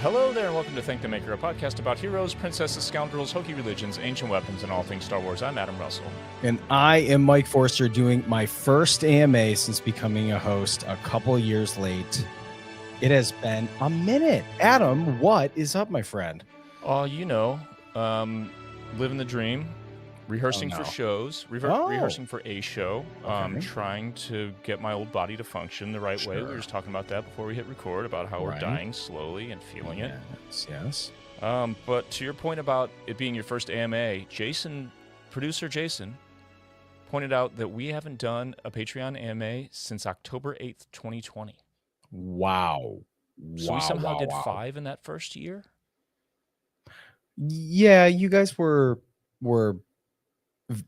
Hello there, and welcome to Thank the Maker, a podcast about heroes, princesses, scoundrels, hokey religions, ancient weapons, and all things Star Wars. I'm Adam Russell. And I am Mike Forster, doing my first AMA since becoming a host a couple years late. It has been a minute. Adam, what is up, my friend? Living the dream, rehearsing for shows, rehearsing for a show, trying to get my old body to function the right way. We were just talking about that before we hit record, about how we're dying slowly and feeling it. Yes. But to your point about it being your first AMA, producer Jason, pointed out that we haven't done a Patreon AMA since October 8th, 2020. Wow. So we somehow did 5 in that first year? Yeah, you guys were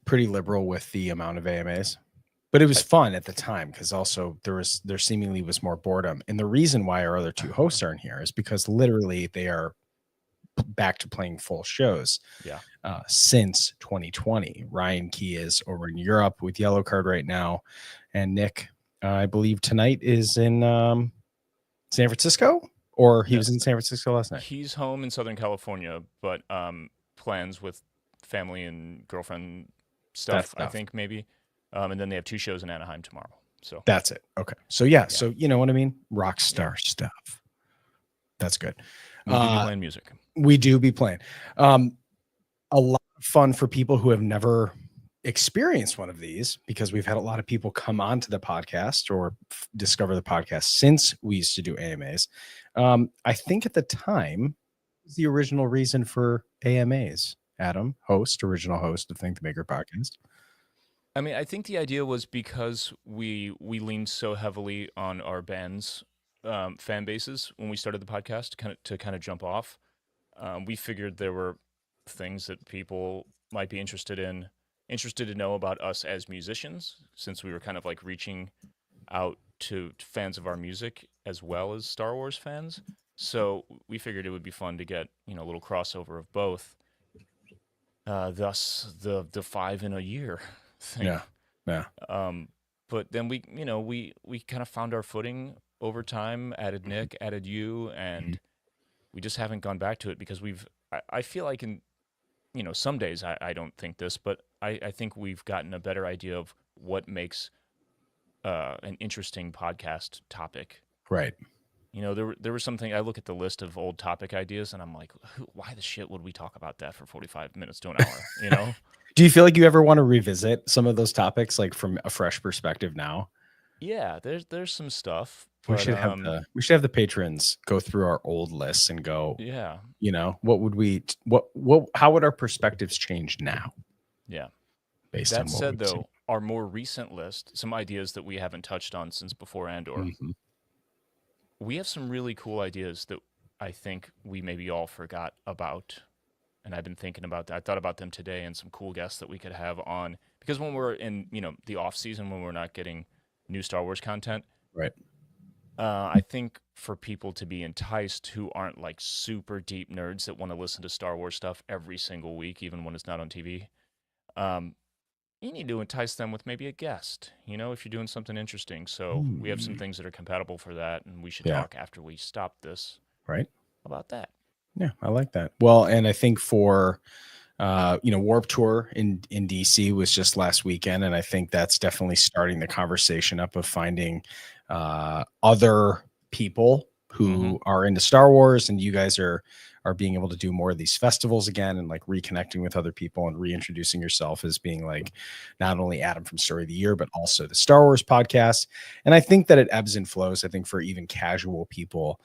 pretty liberal with the amount of AMAs, but it was fun at the time because also there seemingly was more boredom. And the reason why our other two hosts aren't here is because literally they are back to playing full shows since 2020. Ryan Key is over in Europe with Yellow Card right now, and Nick, I believe tonight, is in San Francisco, or he was in San Francisco last night. He's home in Southern California, but plans with family and girlfriend stuff. I think maybe. And then they have 2 shows in Anaheim tomorrow. So that's it. Okay. So so you know what I mean? Rock star stuff. That's good. We do be playing music. We do be playing. A lot of fun for people who have never experienced one of these, because we've had a lot of people come onto the podcast or discover the podcast since we used to do AMAs. I think at the time, the original reason for AMAs, Adam, original host of Think the Maker podcast. I mean, I think the idea was because we leaned so heavily on our band's fan bases when we started the podcast to kind of jump off. We figured there were things that people might be interested to know about us as musicians, since we were kind of like reaching out to fans of our music as well as Star Wars fans. So we figured it would be fun to get, a little crossover of both. Thus the 5 in a year thing. Yeah. But then we kind of found our footing over time, added Nick, added you, and we just haven't gone back to it because I feel like in, some days I don't think this, but I think we've gotten a better idea of what makes an interesting podcast topic. Right. There was something, I look at the list of old topic ideas and I'm like, why the shit would we talk about that for 45 minutes to an hour, Do you feel like you ever want to revisit some of those topics, like from a fresh perspective now? Yeah, there's some stuff. We should have the patrons go through our old lists and go, how would our perspectives change now? Yeah. Based on what that said, though, our more recent list, some ideas that we haven't touched on since before Andor, we have some really cool ideas that I think we maybe all forgot about. And I've been thinking about that. I thought about them today and some cool guests that we could have on. Because when we're in, the off season, when we're not getting new Star Wars content, right? I think for people to be enticed who aren't like super deep nerds that want to listen to Star Wars stuff every single week, even when it's not on TV, you need to entice them with maybe a guest, if you're doing something interesting. So we have some things that are compatible for that, and we should talk after we stop this. Right. About that. Yeah, I like that. Well, and I think for, Warp Tour in DC was just last weekend, and I think that's definitely starting the conversation up of finding other people who are into Star Wars, and you guys are being able to do more of these festivals again, and like reconnecting with other people and reintroducing yourself as being like not only Adam from Story of the Year, but also the Star Wars podcast. And I think that it ebbs and flows. I think for even casual people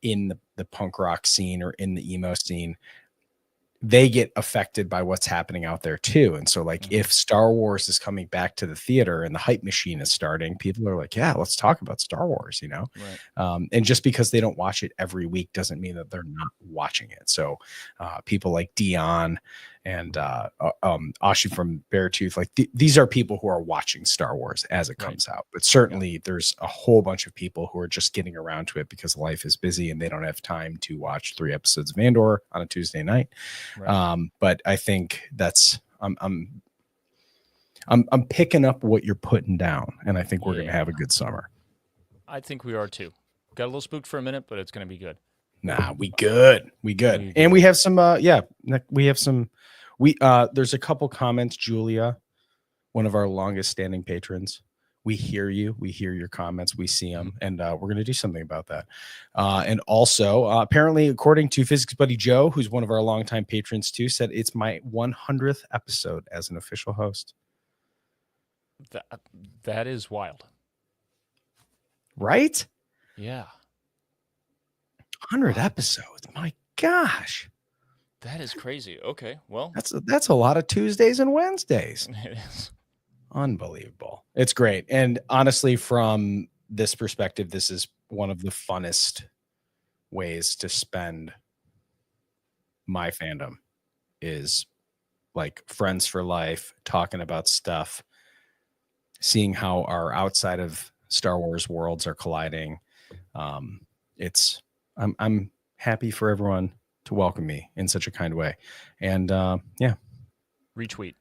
in the punk rock scene or in the emo scene, they get affected by what's happening out there too. And so like if Star Wars is coming back to the theater and the hype machine is starting, people are like, yeah, let's talk about Star Wars, Right. And just because they don't watch it every week doesn't mean that they're not watching it. So people like Dion and Ashi from Beartooth, like these are people who are watching Star Wars as it comes out. But certainly there's a whole bunch of people who are just getting around to it because life is busy and they don't have time to watch 3 episodes of Andor on a Tuesday night. Right. But I think that's I'm picking up what you're putting down, and I think we're gonna have a good summer. I think we are too. Got a little spooked for a minute, but it's gonna be good. Nah, we good. We good. We And we good. have some we have some there's a couple comments, Julia, one of our longest standing patrons. We hear you. We hear your comments. We see them, and we're going to do something about that. And also, apparently, according to Physics Buddy Joe, who's one of our longtime patrons too, said it's my 100th episode as an official host. That is wild. Right? Yeah. 100 Wow. episodes. My gosh. That is crazy. Okay. Well, That's a lot of Tuesdays and Wednesdays. it is. Unbelievable. It's great. And honestly, from this perspective, this is one of the funnest ways to spend my fandom is like friends for life, talking about stuff, seeing how our outside of Star Wars worlds are colliding. I'm happy for everyone to welcome me in such a kind way. And yeah. Retweet.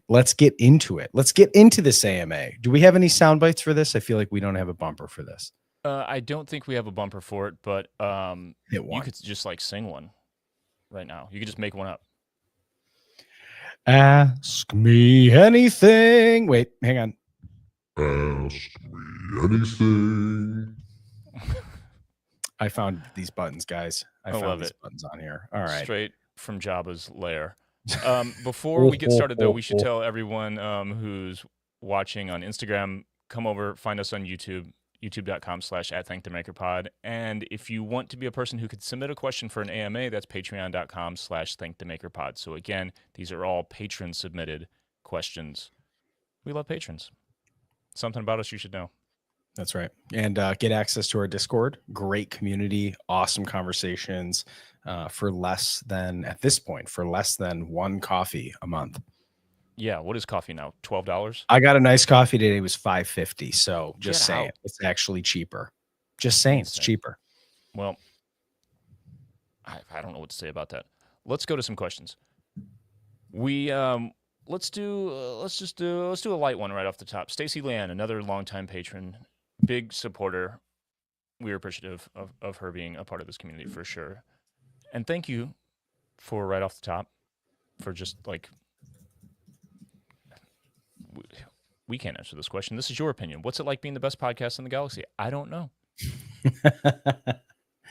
Let's get into it. Let's get into this AMA. Do we have any sound bites for this? I feel like we don't have a bumper for this. I don't think we have a bumper for it, but Hit one. you could just like sing one right now. You could just make one up. Ask me anything. Wait, hang on. Ask me anything. I found these buttons, guys. I found these buttons on here. All right. Straight from Jabba's lair. Before we get started, though, we should tell everyone who's watching on Instagram, come over, find us on YouTube, youtube.com/@thankthemakerpod. And if you want to be a person who could submit a question for an AMA, that's patreon.com/thankthemakerpod. So again, these are all patron-submitted questions. We love patrons. Something about us you should know. That's right. And get access to our Discord. Great community, awesome conversations for less than, at this point, for less than one coffee a month. Yeah. What is coffee now? $12? I got a nice coffee today. It was $5.50. So just saying, it's actually cheaper. Just saying, it's cheaper. Well, I don't know what to say about that. Let's go to some questions. Let's do a light one right off the top. Stacy Leanne, another longtime patron, big supporter. We're appreciative of her being a part of this community for sure. And thank you for right off the top for just like we can't answer this question. This is your opinion. What's it like being the best podcast in the galaxy? I don't know.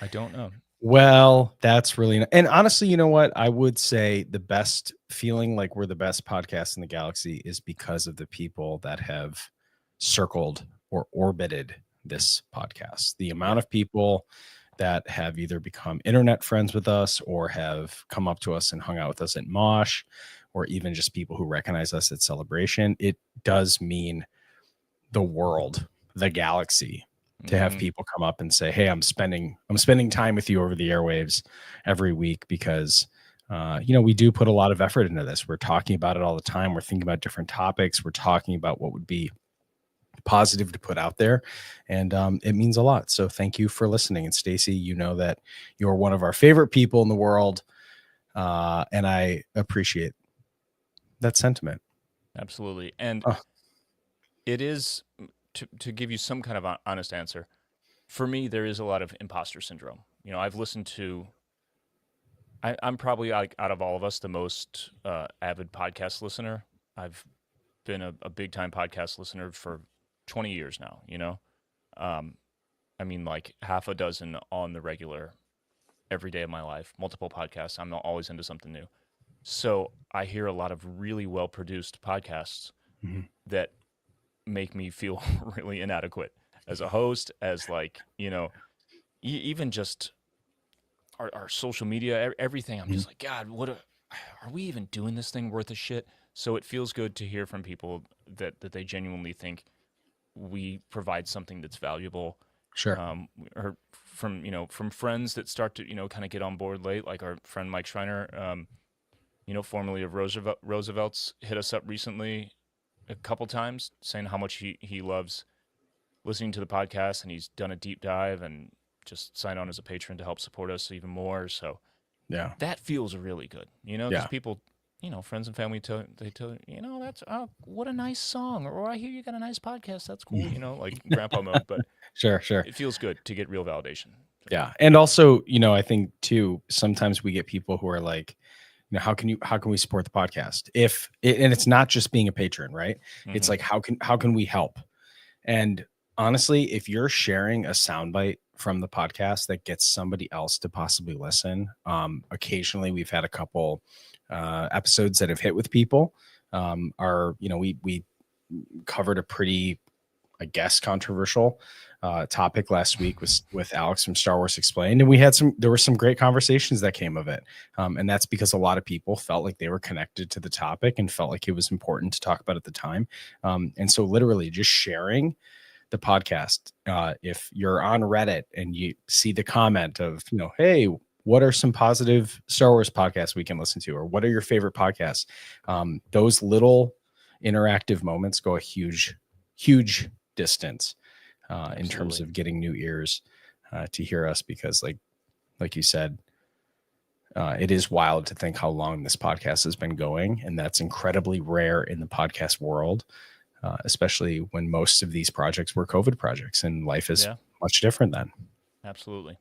I don't know. Well, that's really and honestly, you know what? I would say the best feeling like we're the best podcast in the galaxy is because of the people that have circled or orbited this podcast. The amount of people that have either become internet friends with us or have come up to us and hung out with us at Mosh, or even just people who recognize us at Celebration, it does mean the world, the galaxy, to have people come up and say, hey, I'm spending time with you over the airwaves every week because, we do put a lot of effort into this. We're talking about it all the time. We're thinking about different topics. We're talking about what would be positive to put out there. And it means a lot. So thank you for listening. And Stacy, you know that you're one of our favorite people in the world. And I appreciate that sentiment. Absolutely. And it is, to give you some kind of honest answer, for me, there is a lot of imposter syndrome. I've listened to, I'm probably out of all of us, the most avid podcast listener. I've been a big time podcast listener for 20 years now, I mean, like half a dozen on the regular every day of my life, multiple podcasts. I'm always into something new. So I hear a lot of really well-produced podcasts that make me feel really inadequate as a host, as like, even just our social media, everything. I'm just like, God, are we even doing this thing worth a shit? So it feels good to hear from people that they genuinely think we provide something that's valuable. Sure. Or from friends that start to, kind of get on board late, like our friend Mike Schreiner, formerly of Roosevelt's, hit us up recently a couple times saying how much he loves listening to the podcast, and he's done a deep dive and just signed on as a patron to help support us even more. So yeah, that feels really good, because people, friends and family tell you, that's what a nice song, or I hear you got a nice podcast. That's cool, like grandpa mode, but sure. It feels good to get real validation. Yeah. And also, I think too, sometimes we get people who are like, how can we support the podcast? And it's not just being a patron, right? It's Mhm. like, how can we help? And honestly, if you're sharing a soundbite from the podcast that gets somebody else to possibly listen, occasionally we've had a couple episodes that have hit with people. We covered a pretty, I guess, controversial topic last week with Alex from Star Wars Explained, and there were some great conversations that came of it, and that's because a lot of people felt like they were connected to the topic and felt like it was important to talk about at the time, and so literally just sharing the podcast. If you're on Reddit and you see the comment of, hey, what are some positive Star Wars podcasts we can listen to, or what are your favorite podcasts? Those little interactive moments go a huge, huge distance in terms Absolutely. of getting new ears to hear us, because like you said, it is wild to think how long this podcast has been going, and that's incredibly rare in the podcast world, especially when most of these projects were COVID projects, and life is Yeah, much different then. absolutely.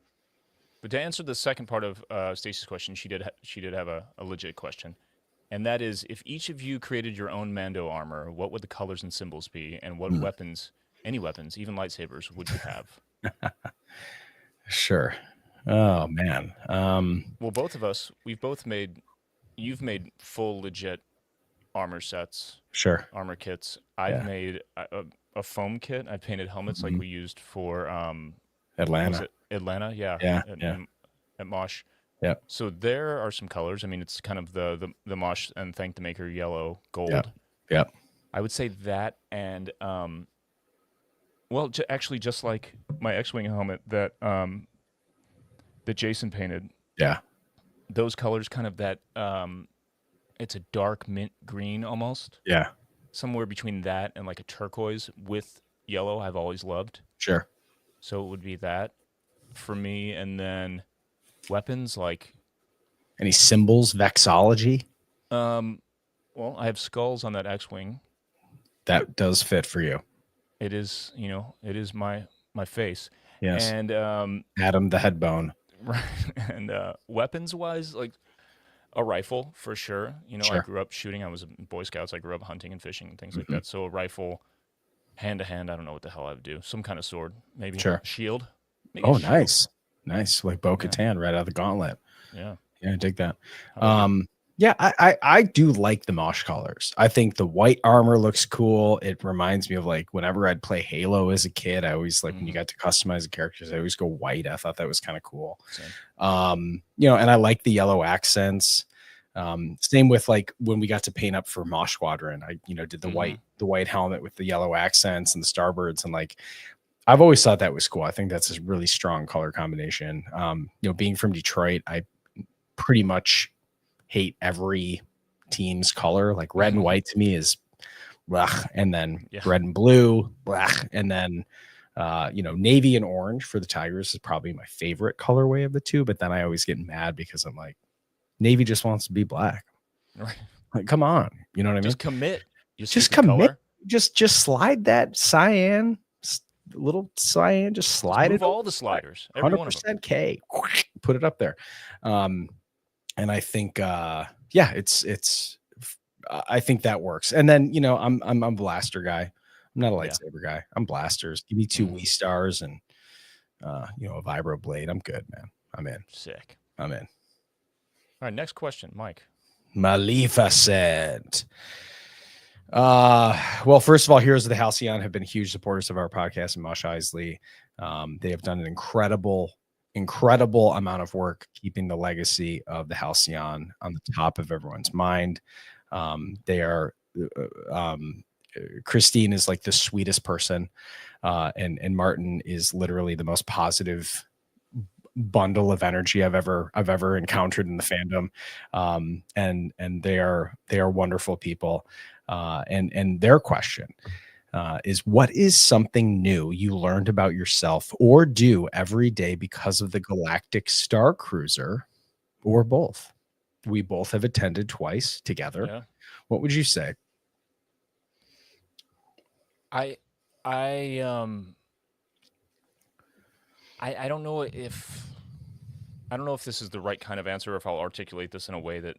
But to answer the second part of Stacy's question, she did have a legit question, and that is, if each of you created your own Mando armor, what would the colors and symbols be, and what Mm, weapons, any weapons, even lightsabers, would you have? sure. Yeah. Oh man. Well, both of us, you've made full legit armor sets, Sure. armor kits. I've Yeah. made a foam kit. I painted helmets like Mhm. we used for was Atlanta. it Atlanta? Yeah, Yeah. at, Yeah. at Mosh. Yeah. So there are some colors. I mean, it's kind of the Mosh and Thank the Maker yellow, Yeah. gold. Yeah. I would say that, and well, actually, just like my X-wing helmet that Jason painted, Yeah. those colors, kind of that it's a dark mint green almost, Yeah. somewhere between that and like a turquoise with yellow. I've always loved, Sure. so it would be that for me, and then weapons like Any symbols, vexology? um, well, I have skulls on that X-wing. That does fit for you. It is, it is my face, Yes. and Adam the head bone. right, and weapons wise, like a rifle for sure. I Sure. grew up shooting. I was in Boy Scouts. I grew up hunting and fishing and things like Mhm. that. So a rifle, hand to hand. I don't know what the hell I would do. Some kind of sword, maybe Sure. shield. Maybe a Oh, shield. nice. Nice. Like Bo Yeah, Katan right out of the gauntlet. yeah. Yeah, I dig that. How about you? Yeah, I do like the Mosh colors. I think the white armor looks cool. It reminds me of like whenever I'd play Halo as a kid, I always like when you Mm-hmm. got to customize the characters, I always go white. I thought that was kind of cool. Same. And I like the yellow accents. Same with like when we got to paint up for Mosh Squadron. I, did Mm-hmm. the white helmet with the yellow accents and the starbirds, and like I've always thought that was cool. I think that's a really strong color combination. Being from Detroit, I pretty much hate every team's color. Like red and white to me is blah, and then Yeah. red and blue, blah, and then navy and orange for the Tigers is probably my favorite colorway of the two. But then I always get mad because I'm like, navy just wants to be black. Right. Like, come on, you know what I mean? Just commit. You Just stupid commit. color. Just slide that cyan, little cyan, just Just slide move it all over. the sliders. Every one of them. 100% K. Put it up there. And I think yeah, it's I think that works. And then I'm a blaster guy. I'm not a Yeah. lightsaber guy. I'm blasters. Give me 2 Mhm. Wii stars and a vibro blade. I'm good, man. I'm in. Sick. I'm in. All right. Next question, Mike. Maleficent. Well, first of all, Heroes of the Halcyon have been huge supporters of our podcast, and Mosh Isley. They have done an incredible amount of work keeping the legacy of the Halcyon on the top of everyone's mind. They are Christine is like the sweetest person, and Martin is literally the most positive bundle of energy I've ever encountered in the fandom. And they are wonderful people. And their question is, what is something new you learned about yourself or do every day because of the Galactic Star Cruiser, or both? We both have attended twice together. Yeah. What would you say? I I don't know if this is the right kind of answer, or if I'll articulate this in a way that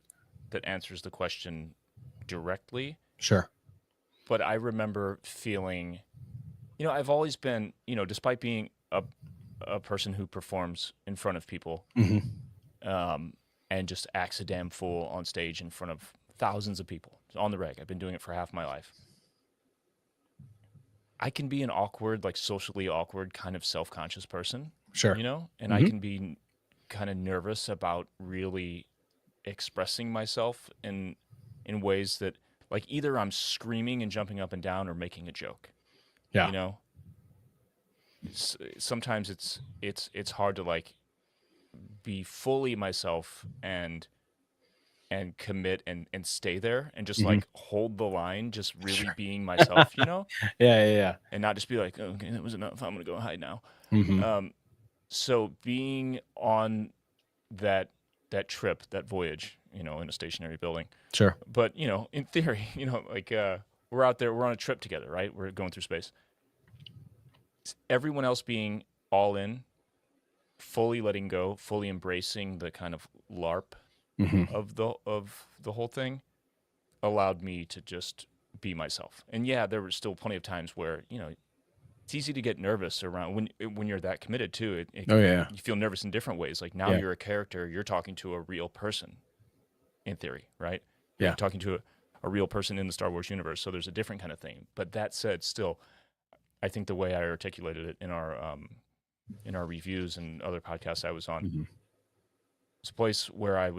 answers the question directly. Sure. But I remember feeling, I've always been, despite being a person who performs in front of people, um, and just acts a damn fool on stage in front of thousands of people on the reg. I've been doing it for half my life. I can be an awkward, like socially awkward, kind of self-conscious person, Sure. and I can be kind of nervous about really expressing myself in ways that, like, either I'm screaming and jumping up and down or making a joke. Yeah. Sometimes it's hard to like be fully myself and commit and stay there and just like hold the line, just really being myself, Yeah. and not just be like, oh, okay, that was enough, I'm gonna go hide now. Mm-hmm. So being on that trip, that voyage, in a stationary building, Sure. but in theory, like we're out there, we're on a trip together, right? We're going through space. Everyone else being all in, fully letting go, fully embracing the kind of LARP of the whole thing, allowed me to just be myself. And yeah, there were still plenty of times where it's easy to get nervous around when you're that committed too. Oh yeah. You feel nervous in different ways. Like now you're a character, you're talking to a real person, in theory, right? You're Yeah. talking to a real person in the Star Wars universe. So there's a different kind of thing. But that said, still, I think the way I articulated it in our reviews and other podcasts I was on, it's a place where I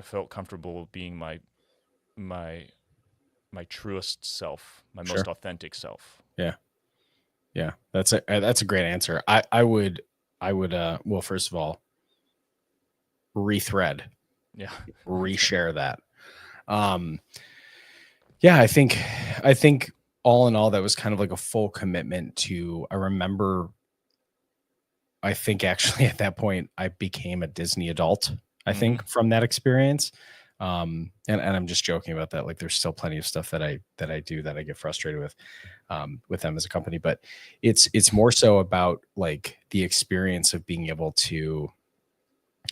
felt comfortable being my truest self, my most authentic self. Yeah. That's a great answer. I would well, first of all, rethread, Yeah. reshare that. Yeah, I think all in all, that was kind of like a full commitment to, I remember, I think actually at that point I became a Disney adult, I think, from that experience. And I'm just joking about that. Like there's still plenty of stuff that I do that I get frustrated with them as a company, but it's more so about like the experience of being able to,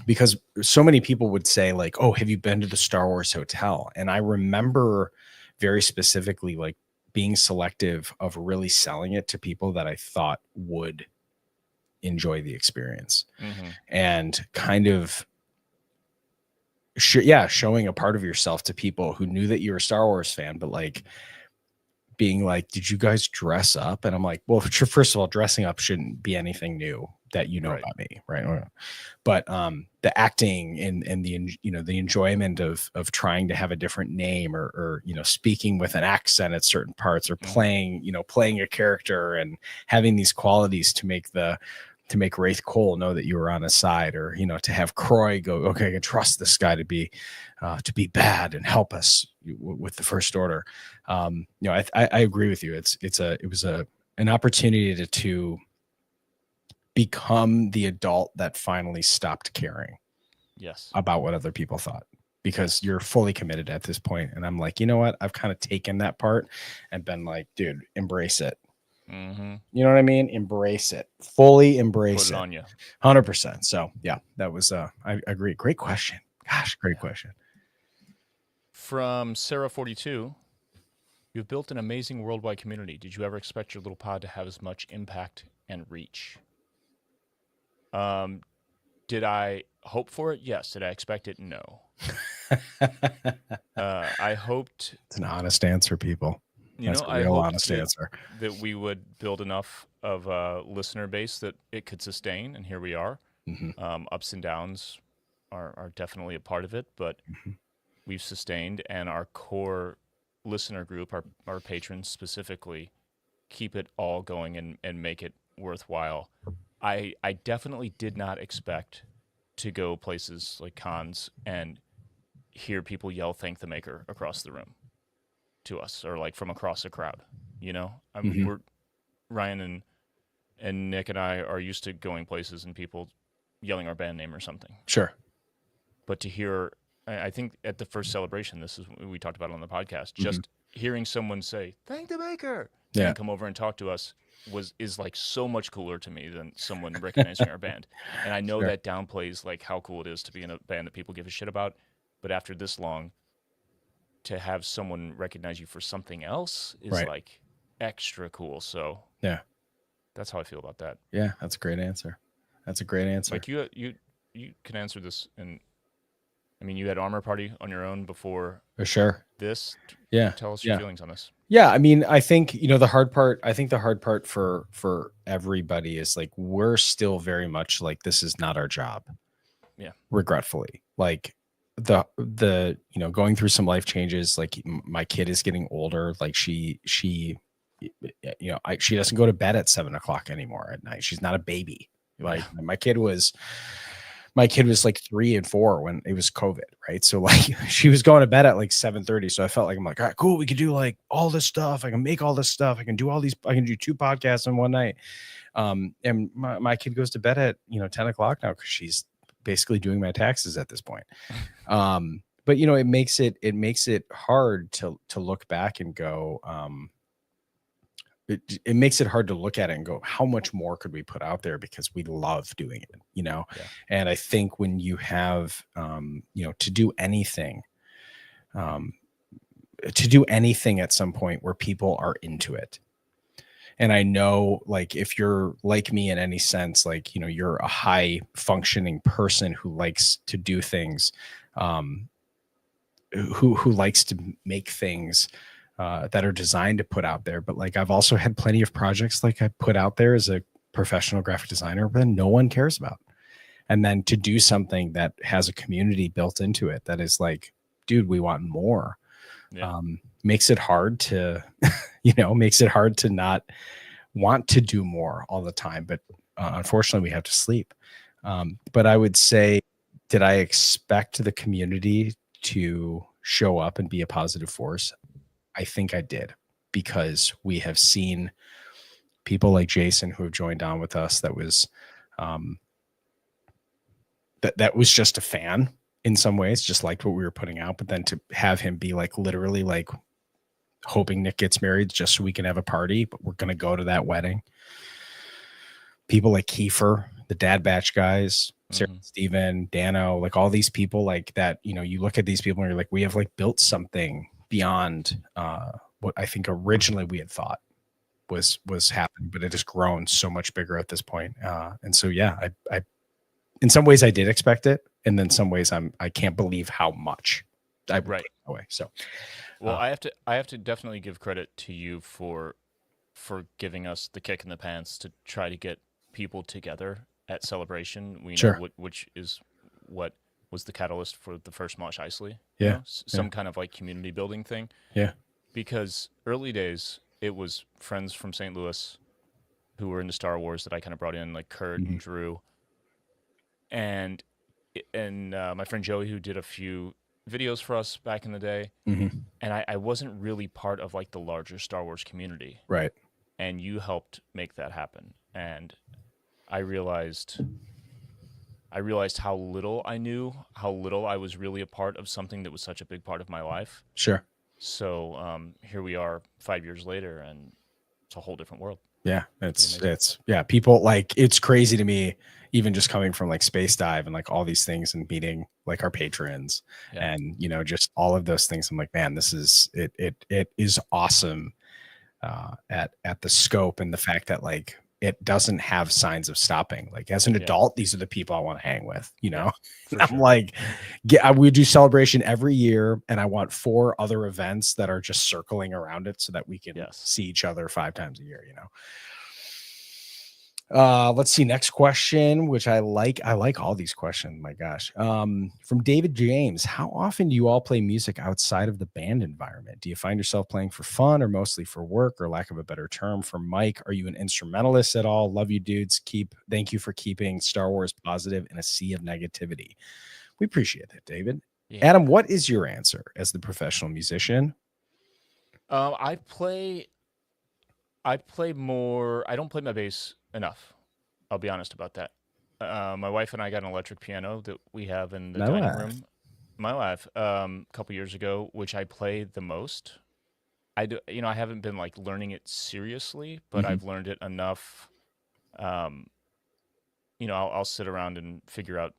because so many people would say like, oh, have you been to the Star Wars hotel? And I remember very specifically like being selective of really selling it to people that I thought would enjoy the experience, and kind of showing a part of yourself to people who knew that you're a Star Wars fan, but like being like, did you guys dress up? And I'm like, well, first of all, dressing up shouldn't be anything new that you know about me, right? But the acting and the the enjoyment of trying to have a different name, or speaking with an accent at certain parts, or playing a character and having these qualities to make Wraith Cole know that you were on his side, or to have Croy go, okay, I can trust this guy to be bad and help us with the First Order. I agree with you. It was an opportunity to become the adult that finally stopped caring about what other people thought, because you're fully committed at this point. And I'm like, you know what? I've kind of taken that part and been like, dude, embrace it. You know what I mean? Embrace it. Fully embrace it. Put it on you. 100%. So yeah, that was I agree. Great question. Gosh, great question. From Sarah42, you've built an amazing worldwide community. Did you ever expect your little pod to have as much impact and reach? Did I hope for it? Yes. Did I expect it? No. I hoped. It's an honest answer, people. That's a real honest answer. That we would build enough of a listener base that it could sustain, and here we are. Ups and downs are definitely a part of it, but we've sustained, and our core listener group, our patrons specifically, keep it all going and make it worthwhile. I definitely did not expect to go places like cons and hear people yell "Thank the Maker" across the room to us, or like from across a crowd. We're Ryan and Nick and I are used to going places and people yelling our band name or something. Sure. But to hear, I think at the first celebration, this is what we talked about on the podcast, just hearing someone say "Thank the Maker," Yeah. then come over and talk to us is like so much cooler to me than someone recognizing our band. And I know Sure. that downplays like how cool it is to be in a band that people give a shit about. But after this long, to have someone recognize you for something else is Right. like extra cool. So Yeah. that's how I feel about that. Yeah. That's a great answer. That's a great answer. Mike, you can answer this. And I mean, you had Armor Party on your own before For sure. this. Yeah. Tell us your Yeah. feelings on this. Yeah, I mean, I think the hard part. I think the hard part for everybody is like we're still very much like this is not our job. Yeah. Regretfully, like the going through some life changes. Like my kid is getting older. Like she she doesn't go to bed at 7 o'clock anymore at night. She's not a baby. Like my kid was like 3 and 4 when it was COVID, right? So like she was going to bed at like 7:30. So I felt like I'm like, all right, cool. We can do like all this stuff. I can make all this stuff. I can do all these. I can do 2 podcasts in one night. And my kid goes to bed at 10 o'clock now because she's basically doing my taxes at this point. But it makes it hard to look back and go. It makes it hard to look at it and go, how much more could we put out there because we love doing it, Yeah. And I think when you have, to do anything at some point where people are into it. And I know, like, if you're like me in any sense, like, you're a high functioning person who likes to do things, who likes to make things that are designed to put out there. But like, I've also had plenty of projects like I put out there as a professional graphic designer, but no one cares about. And then to do something that has a community built into it that is like, dude, we want more. Yeah. Makes it hard to, makes it hard to not want to do more all the time. But unfortunately, we have to sleep. But I would say, did I expect the community to show up and be a positive force? I think I did, because we have seen people like Jason who have joined on with us that was that was just a fan in some ways, just liked what we were putting out. But then to have him be like literally like hoping Nick gets married just so we can have a party, but we're going to go to that wedding. People like Kiefer, the Dad Batch guys, Sarah, Steven, Dano, like all these people like that, you look at these people and you're like, we have like built something beyond what I think originally we had thought was happening, but it has grown so much bigger at this point. And so, yeah, I in some ways I did expect it. And then some ways I can't believe how much I would put it away. So, well, I have to definitely give credit to you for giving us the kick in the pants to try to get people together at Celebration. We know which is what was the catalyst for the first Mosh Isley. Yeah. Some kind of like community building thing. Yeah. Because early days, it was friends from St. Louis who were into Star Wars that I kind of brought in, like Kurt and Drew. And my friend Joey, who did a few videos for us back in the day. And I wasn't really part of like the larger Star Wars community. Right. And you helped make that happen. And I realized how little I knew, how little I was really a part of something that was such a big part of my life. Sure. So here we are 5 years later, and it's a whole different world. Yeah, it's people, like, it's crazy to me, even just coming from like Space Dive and like all these things and meeting like our patrons and just all of those things. I'm like, man, this is it is awesome at the scope and the fact that like it doesn't have signs of stopping. Like as an adult, these are the people I want to hang with, I'm like, we do Celebration every year and I want 4 other events that are just circling around it so that we can see each other 5 times a year, Let's see. Next question, which I like all these questions. My gosh. From David James, how often do you all play music outside of the band environment? Do you find yourself playing for fun or mostly for work, or lack of a better term? For Mike, are you an instrumentalist at all? Love you dudes. Thank you for keeping Star Wars positive in a sea of negativity. We appreciate that, David. Yeah. Adam, what is your answer as the professional musician? I play more. I don't play my bass enough. I'll be honest about that. My wife and I got an electric piano that we have in the dining room. My wife, a couple years ago, which I play the most. I haven't been like learning it seriously, but Mhm. I've learned it enough. Um, I'll sit around and figure out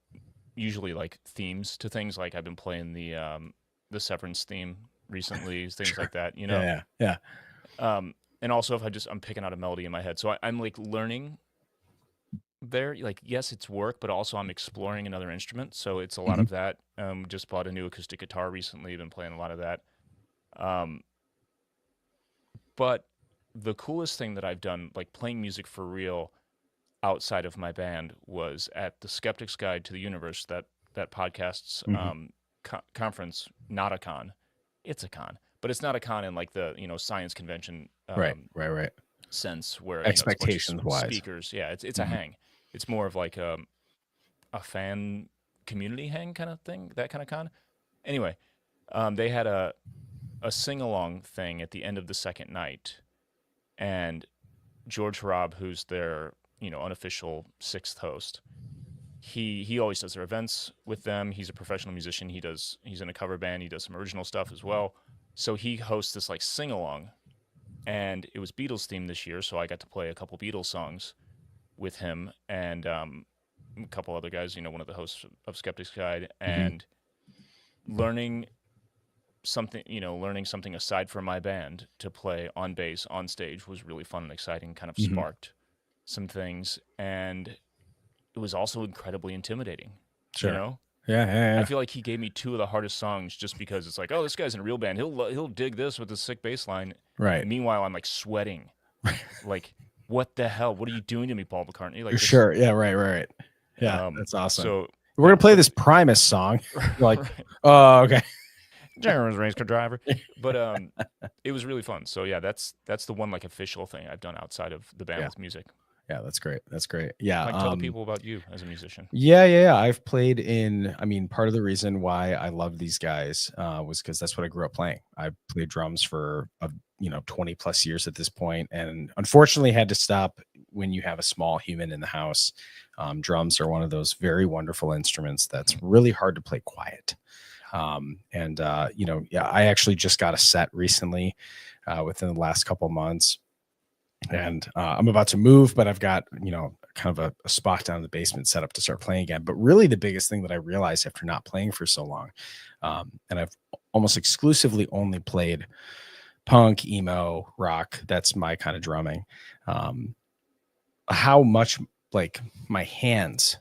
usually like themes to things. Like I've been playing the Severance theme recently, things Sure. like that. Yeah, yeah. And also if I'm picking out a melody in my head, so I'm like learning there. Like yes, it's work, but also I'm exploring another instrument, so it's a lot Mhm. of that. Just bought a new acoustic guitar recently. Been playing a lot of that. Um, but the coolest thing that I've done, like playing music for real outside of my band, was at the Skeptic's Guide to the Universe, that podcast's Mhm. conference. Not a con, it's a con, but it's not a con in like the science convention Right, right, right. sense where it's a bunch of Expectations wise. speakers. Yeah, it's a Mhm. hang. It's more of like a fan community hang kind of thing, that kind of con. Anyway, they had a sing along thing at the end of the second night, and George Robb, who's their unofficial sixth host, he always does their events with them. He's a professional musician. He's in a cover band. He does some original stuff as well. So he hosts this like sing along, and it was Beatles themed this year. So I got to play a couple Beatles songs with him and a couple other guys. One of the hosts of Skeptic's Guide, Mhm. and learning learning something aside from my band to play on bass on stage was really fun and exciting. Kind of Mhm. sparked some things, and it was also incredibly intimidating. You Sure. know, Yeah, yeah, I yeah. feel like he gave me two of the hardest songs just because it's like, oh, this guy's in a real band. He'll dig this with the sick bass line. Right. Meanwhile, I'm like sweating. Like, what the hell? What are you doing to me, Paul McCartney? Like this. Sure. Yeah, right, right, right. Yeah, that's awesome. So We're gonna play but this Primus song. You're like, right, oh, okay. Jeremy's race car driver. But it was really fun. So yeah, that's the one like official thing I've done outside of the band Yeah, with music. yeah, that's great. That's great. Yeah. Mike, tell the people about you as a musician. Yeah, yeah, yeah. I've played in, I mean, part of the reason why I love these guys was because that's what I grew up playing. I played drums for 20 plus years at this point, and unfortunately had to stop when you have a small human in the house. Drums are one of those very wonderful instruments that's really hard to play quiet. Yeah, I actually just got a set recently within the last couple months, and I'm about to move, but I've got kind of a spot down in the basement set up to start playing again. But really, the biggest thing that I realized after not playing for so long, and I've almost exclusively only played punk, emo, rock. That's my kind of drumming. How much like my hands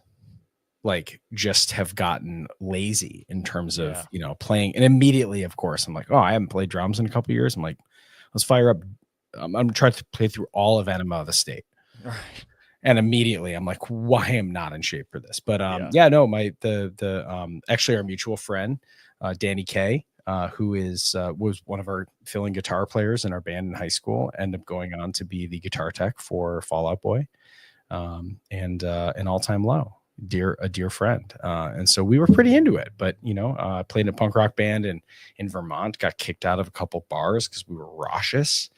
like just have gotten lazy in terms of Yeah. playing, and immediately, of course, I'm like, oh, I haven't played drums in a couple of years. I'm like, let's fire up. I'm trying to play through all of Enema of the State. Right. And immediately I'm like, why am not in shape for this? But Yeah. yeah, no, actually our mutual friend, Danny Kay, who was one of our filling guitar players in our band in high school, ended up going on to be the guitar tech for Fall Out Boy, and an All Time Low, a dear friend. And so we were pretty into it, but played in a punk rock band in Vermont, got kicked out of a couple bars because we were raucous.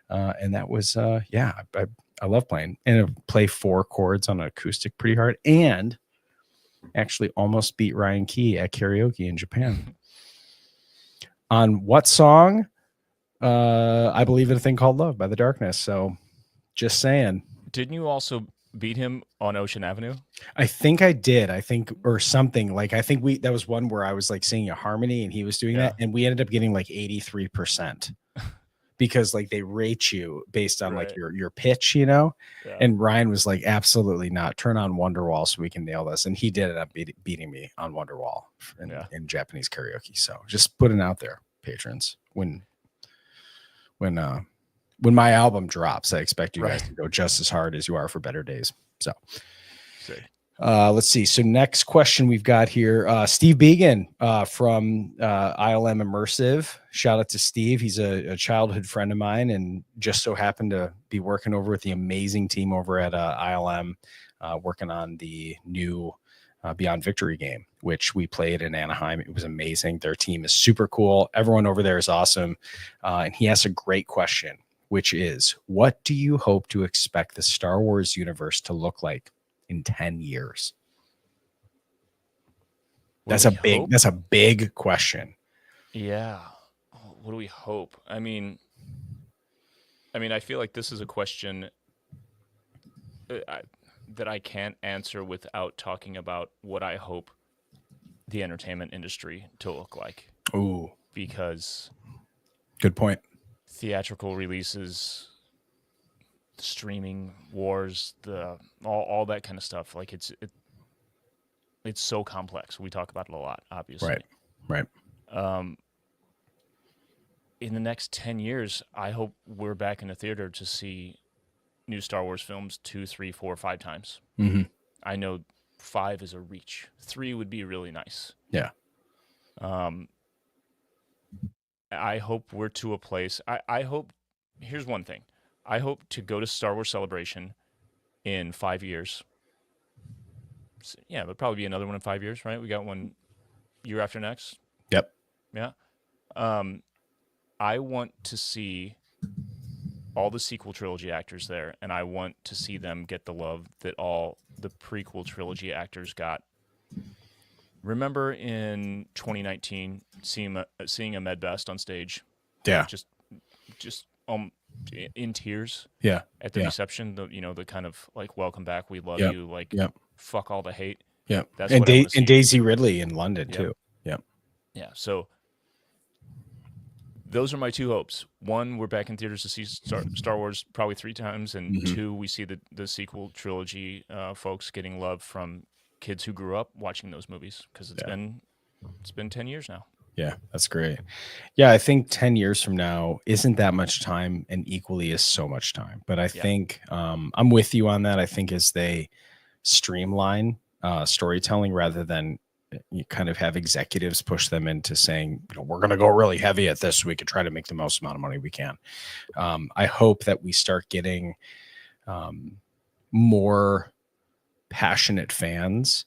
And that was I love playing, and I play 4 chords on an acoustic pretty hard, and actually almost beat Ryan Key at karaoke in Japan. On what song? I Believe in a Thing Called Love by The Darkness. So just saying. Didn't you also beat him on Ocean Avenue? I think I did. I think, or something like, I think that was one where I was like singing a harmony and he was doing Yeah. that, and we ended up getting like 83%. Because like they rate you based on like Right. your pitch, Yeah. and Ryan was like, absolutely not, turn on Wonderwall so we can nail this, and he did end up beating me on Wonderwall in Japanese karaoke. So just putting out there, patrons, when my album drops, I expect you guys to go just as hard as you are for Better Days. So Sick. let's see. So next question we've got here, Steve Began from ILM Immersive. Shout out to Steve. He's a childhood friend of mine, and just so happened to be working over with the amazing team over at ILM, working on the new Beyond Victory game, which we played in Anaheim. It was amazing. Their team is super cool. Everyone over there is awesome. And he asked a great question, which is, what do you hope to expect the Star Wars universe to look like in 10 years? That's a big question. Yeah. What do we hope? I mean, I mean, I feel like this is a question that I can't answer without talking about what I hope the entertainment industry to look like. Ooh, Because good point. theatrical releases, streaming wars, the all that kind of stuff, like it's so complex. We talk about it a lot, obviously. Right. Um, in the next 10 years, I hope we're back in the theater to see new Star Wars films 2, 3, 4, 5 times. Mm-hmm. I know 5 is a reach. 3 would be really nice. Yeah. I hope we're to a place. I hope, here's one thing. I hope to go to Star Wars Celebration in 5 years. Yeah, there'll probably be another one in 5 years, right? We got one year after next. Yep. Yeah. I want to see all the sequel trilogy actors there, and I want to see them get the love that all the prequel trilogy actors got. Remember in 2019 seeing Ahmed Best on stage, Yeah. just in tears. Yeah. At the reception, the kind of like welcome back, we love Yep. you, like Yep. fuck all the hate. Yep. That's and what I want to see. And Daisy Ridley in London too. Yep. Yeah. So those are my two hopes. One, we're back in theaters to see Star Wars probably 3 times, and Mhm. 2, we see the sequel trilogy folks getting love from kids who grew up watching those movies, because it's been 10 years now. Yeah, that's great. Yeah, I think 10 years from now isn't that much time, and equally is so much time. But I think I'm with you on that. I think as they streamline storytelling rather than you kind of have executives push them into saying, we're going to go really heavy at this so we can try to make the most amount of money we can. I hope that we start getting more passionate fans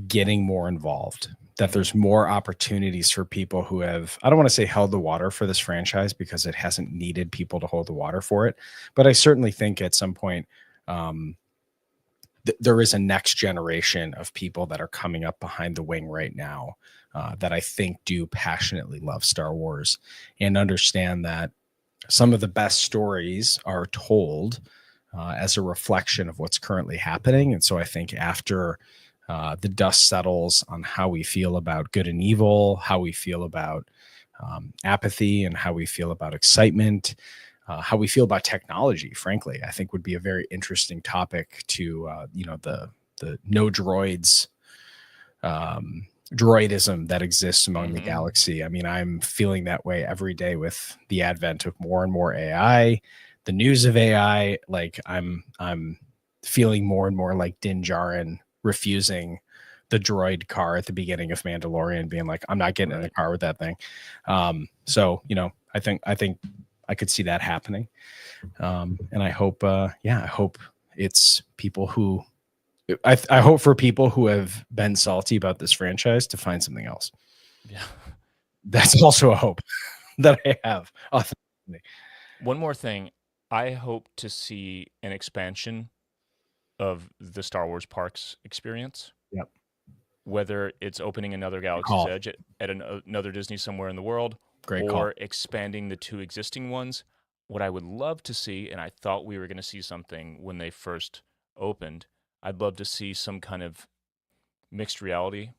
getting more involved, that there's more opportunities for people who have, I don't want to say held the water for this franchise, because it hasn't needed people to hold the water for it. But I certainly think at some point, there is a next generation of people that are coming up behind the wing right now that I think do passionately love Star Wars and understand that some of the best stories are told as a reflection of what's currently happening. And so I think after the dust settles on how we feel about good and evil, how we feel about apathy, and how we feel about excitement, how we feel about technology, frankly, I think would be a very interesting topic to, the no droids, droidism that exists among the galaxy. I mean, I'm feeling that way every day with the advent of more and more AI, the news of AI. Like I'm feeling more and more like Din Djarin refusing the droid car at the beginning of Mandalorian, being like, I'm not getting in the car with that thing. So, I think I could see that happening. And I hope, I hope it's people who, I hope for people who have been salty about this franchise to find something else. Yeah. That's also a hope that I have. One more thing. I hope to see an expansion of the Star Wars parks experience. Yep. Whether it's opening another Galaxy's Edge at another Disney somewhere in the world, or expanding the 2 existing ones. What I would love to see, and I thought we were going to see something when they first opened, I'd love to see some kind of mixed reality,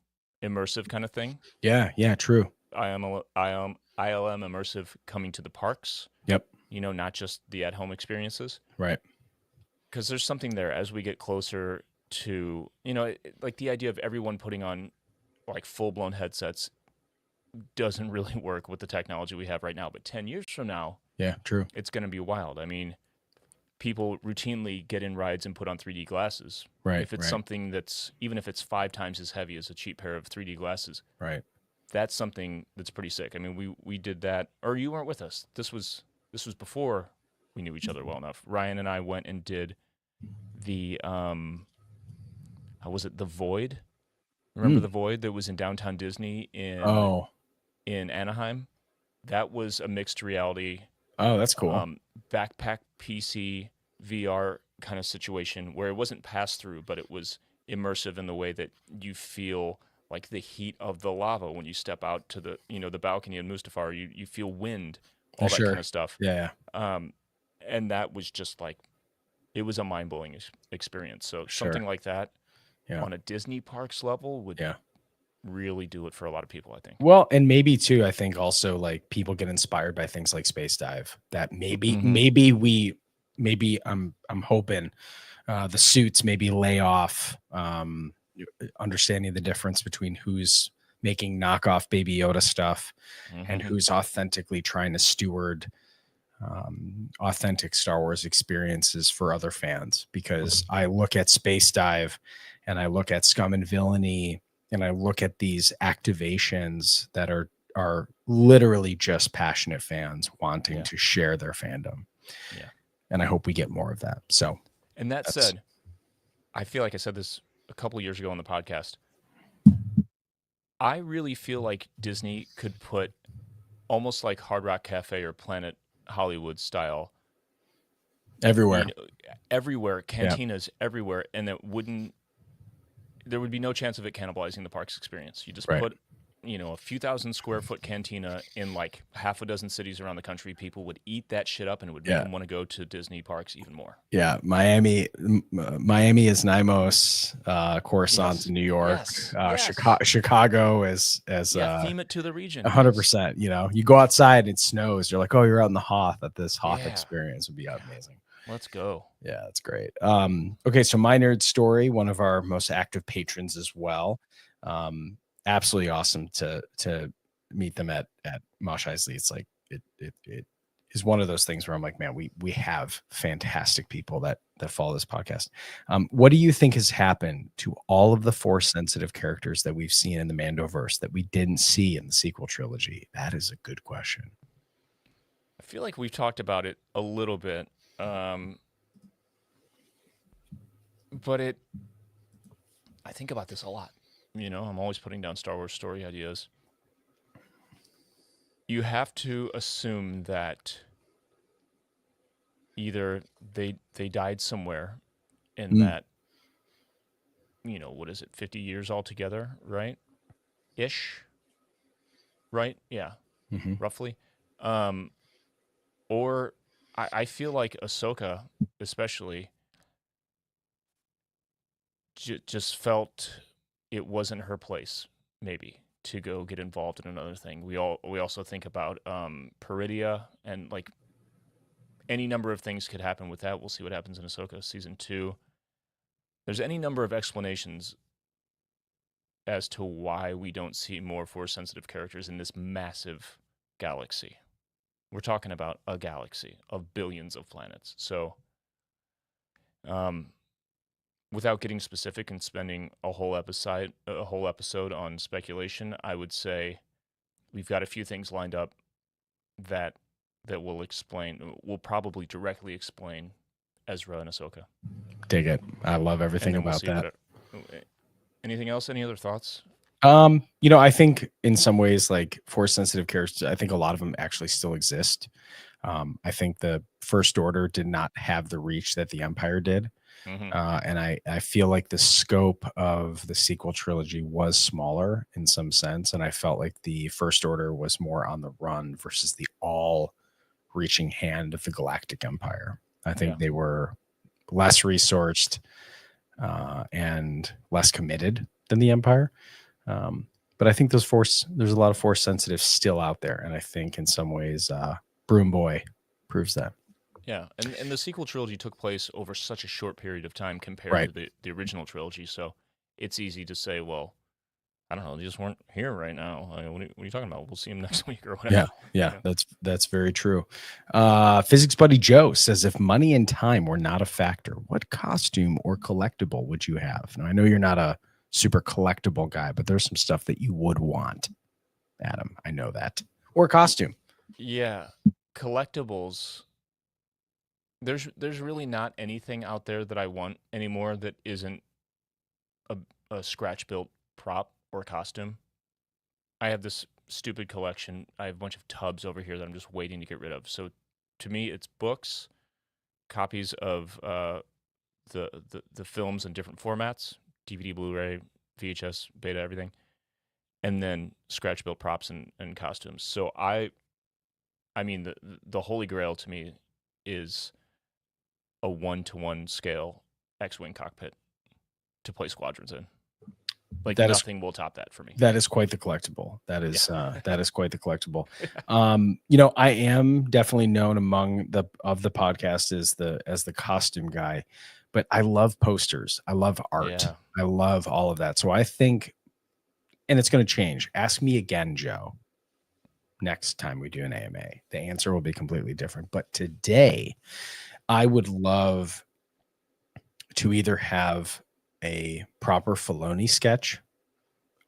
immersive kind of thing. Yeah, true. ILM immersive coming to the parks. Yep. Not just the at-home experiences. Right. Because there's something there as we get closer to, like the idea of everyone putting on like full-blown headsets doesn't really work with the technology we have right now. But 10 years from now, yeah, true, it's going to be wild. I mean, people routinely get in rides and put on 3D glasses. Right. If it's something that's, even if it's 5 times as heavy as a cheap pair of 3D glasses, right, that's something that's pretty sick. I mean, we did that, or you weren't with us. This was before we knew each other well enough. Ryan and I went and did the how was it, the Void? Remember the Void that was in downtown Disney in Anaheim? That was a mixed reality. Oh, that's cool. Backpack PC VR kind of situation where it wasn't pass through, but it was immersive in the way that you feel like the heat of the lava when you step out to the the balcony in Mustafar. You feel wind all that sure. kind of stuff. Yeah. And that was just like, it was a mind-blowing experience. So Sure. something like that Yeah. on a Disney parks level would Yeah. really do it for a lot of people, I think. Well, and maybe too, I think also like people get inspired by things like space dive that maybe Mhm. maybe I'm hoping the suits maybe lay off understanding the difference between who's making knockoff Baby Yoda stuff and Mhm. who's authentically trying to steward authentic Star Wars experiences for other fans. Because I look at Space Dive and I look at Scum and Villainy and I look at these activations that are literally just passionate fans wanting Yeah. to share their fandom. Yeah. And I hope we get more of that. So And that that's said, I feel like I said this a couple years ago on the podcast. I really feel like Disney could put almost like Hard Rock Cafe or Planet Hollywood style, everywhere. everywhere, Yeah. cantinas everywhere, and there would be no chance of it cannibalizing the parks experience. You just Right. put, a few thousand square foot cantina in like half a dozen cities around the country. People would eat that shit up, and it would make Yeah. them want to go to Disney parks even more. Yeah. Miami is Nymos, Coruscant Yes. in New York, Yes. Chicago as Yeah. Theme it to the region. 100%. You know, you go outside, it snows. You're like, oh, you're out in the Hoth. At this Hoth Yeah. experience would be amazing. Let's go. Yeah, that's great. Okay, so my nerd story, one of our most active patrons as well. Absolutely awesome to meet them at Mosh Isley. It's like it is one of those things where I'm like, man, we have fantastic people that follow this podcast. What do you think has happened to all of the Force sensitive characters that we've seen in the Mandoverse that we didn't see in the sequel trilogy? That is a good question. I feel like we've talked about it a little bit, but I think about this a lot. I'm always putting down Star Wars story ideas. You have to assume that either they died somewhere in that, what is it, 50 years altogether, right? Ish. Right? Yeah, Mm-hmm. roughly. Or I feel like Ahsoka, especially, just felt it wasn't her place, maybe, to go get involved in another thing. We also think about Peridia, and like any number of things could happen with that. We'll see what happens in Ahsoka season 2. There's any number of explanations as to why we don't see more Force sensitive characters in this massive galaxy. We're talking about a galaxy of billions of planets. So, without getting specific and spending a whole episode on speculation, I would say we've got a few things lined up that will probably directly explain Ezra and Ahsoka. Dig it. I love And everything then we'll about see that. Anything else? Any other thoughts? I think in some ways, like Force sensitive characters, I think a lot of them actually still exist. I think the First Order did not have the reach that the Empire did. Mm-hmm. And I feel like the scope of the sequel trilogy was smaller in some sense. And I felt like the First Order was more on the run versus the all reaching hand of the Galactic Empire. I think they were less resourced and less committed than the Empire. But I think there's a lot of Force sensitive still out there. And I think in some ways, Broom Boy proves that. Yeah, and the sequel trilogy took place over such a short period of time compared to the original trilogy, so it's easy to say, well, I don't know, they just weren't here right now. What are you talking about? We'll see them next week or whatever. Yeah, that's very true. Physics buddy Joe says, if money and time were not a factor, what costume or collectible would you have? Now, I know you're not a super collectible guy, but there's some stuff that you would want, Adam. I know that. Or costume. Yeah, collectibles. There's really not anything out there that I want anymore that isn't a scratch built prop or costume. I have this stupid collection. I have a bunch of tubs over here that I'm just waiting to get rid of. So to me, it's books, copies of the films in different formats, DVD, Blu-ray, VHS, Beta, everything, and then scratch built props and costumes. So I mean, the holy grail to me is a 1-to-1 scale X-wing cockpit to play squadrons in. Like That is nothing will top that for me. that is quite the collectible. That is that is quite the collectible. Yeah. I am definitely known among the podcast as the costume guy, but I love posters. I love art. Yeah. I love all of that. So I think, and it's going to change. Ask me again, Joe, next time we do an AMA. The answer will be completely different. But today, I would love to either have a proper Filoni sketch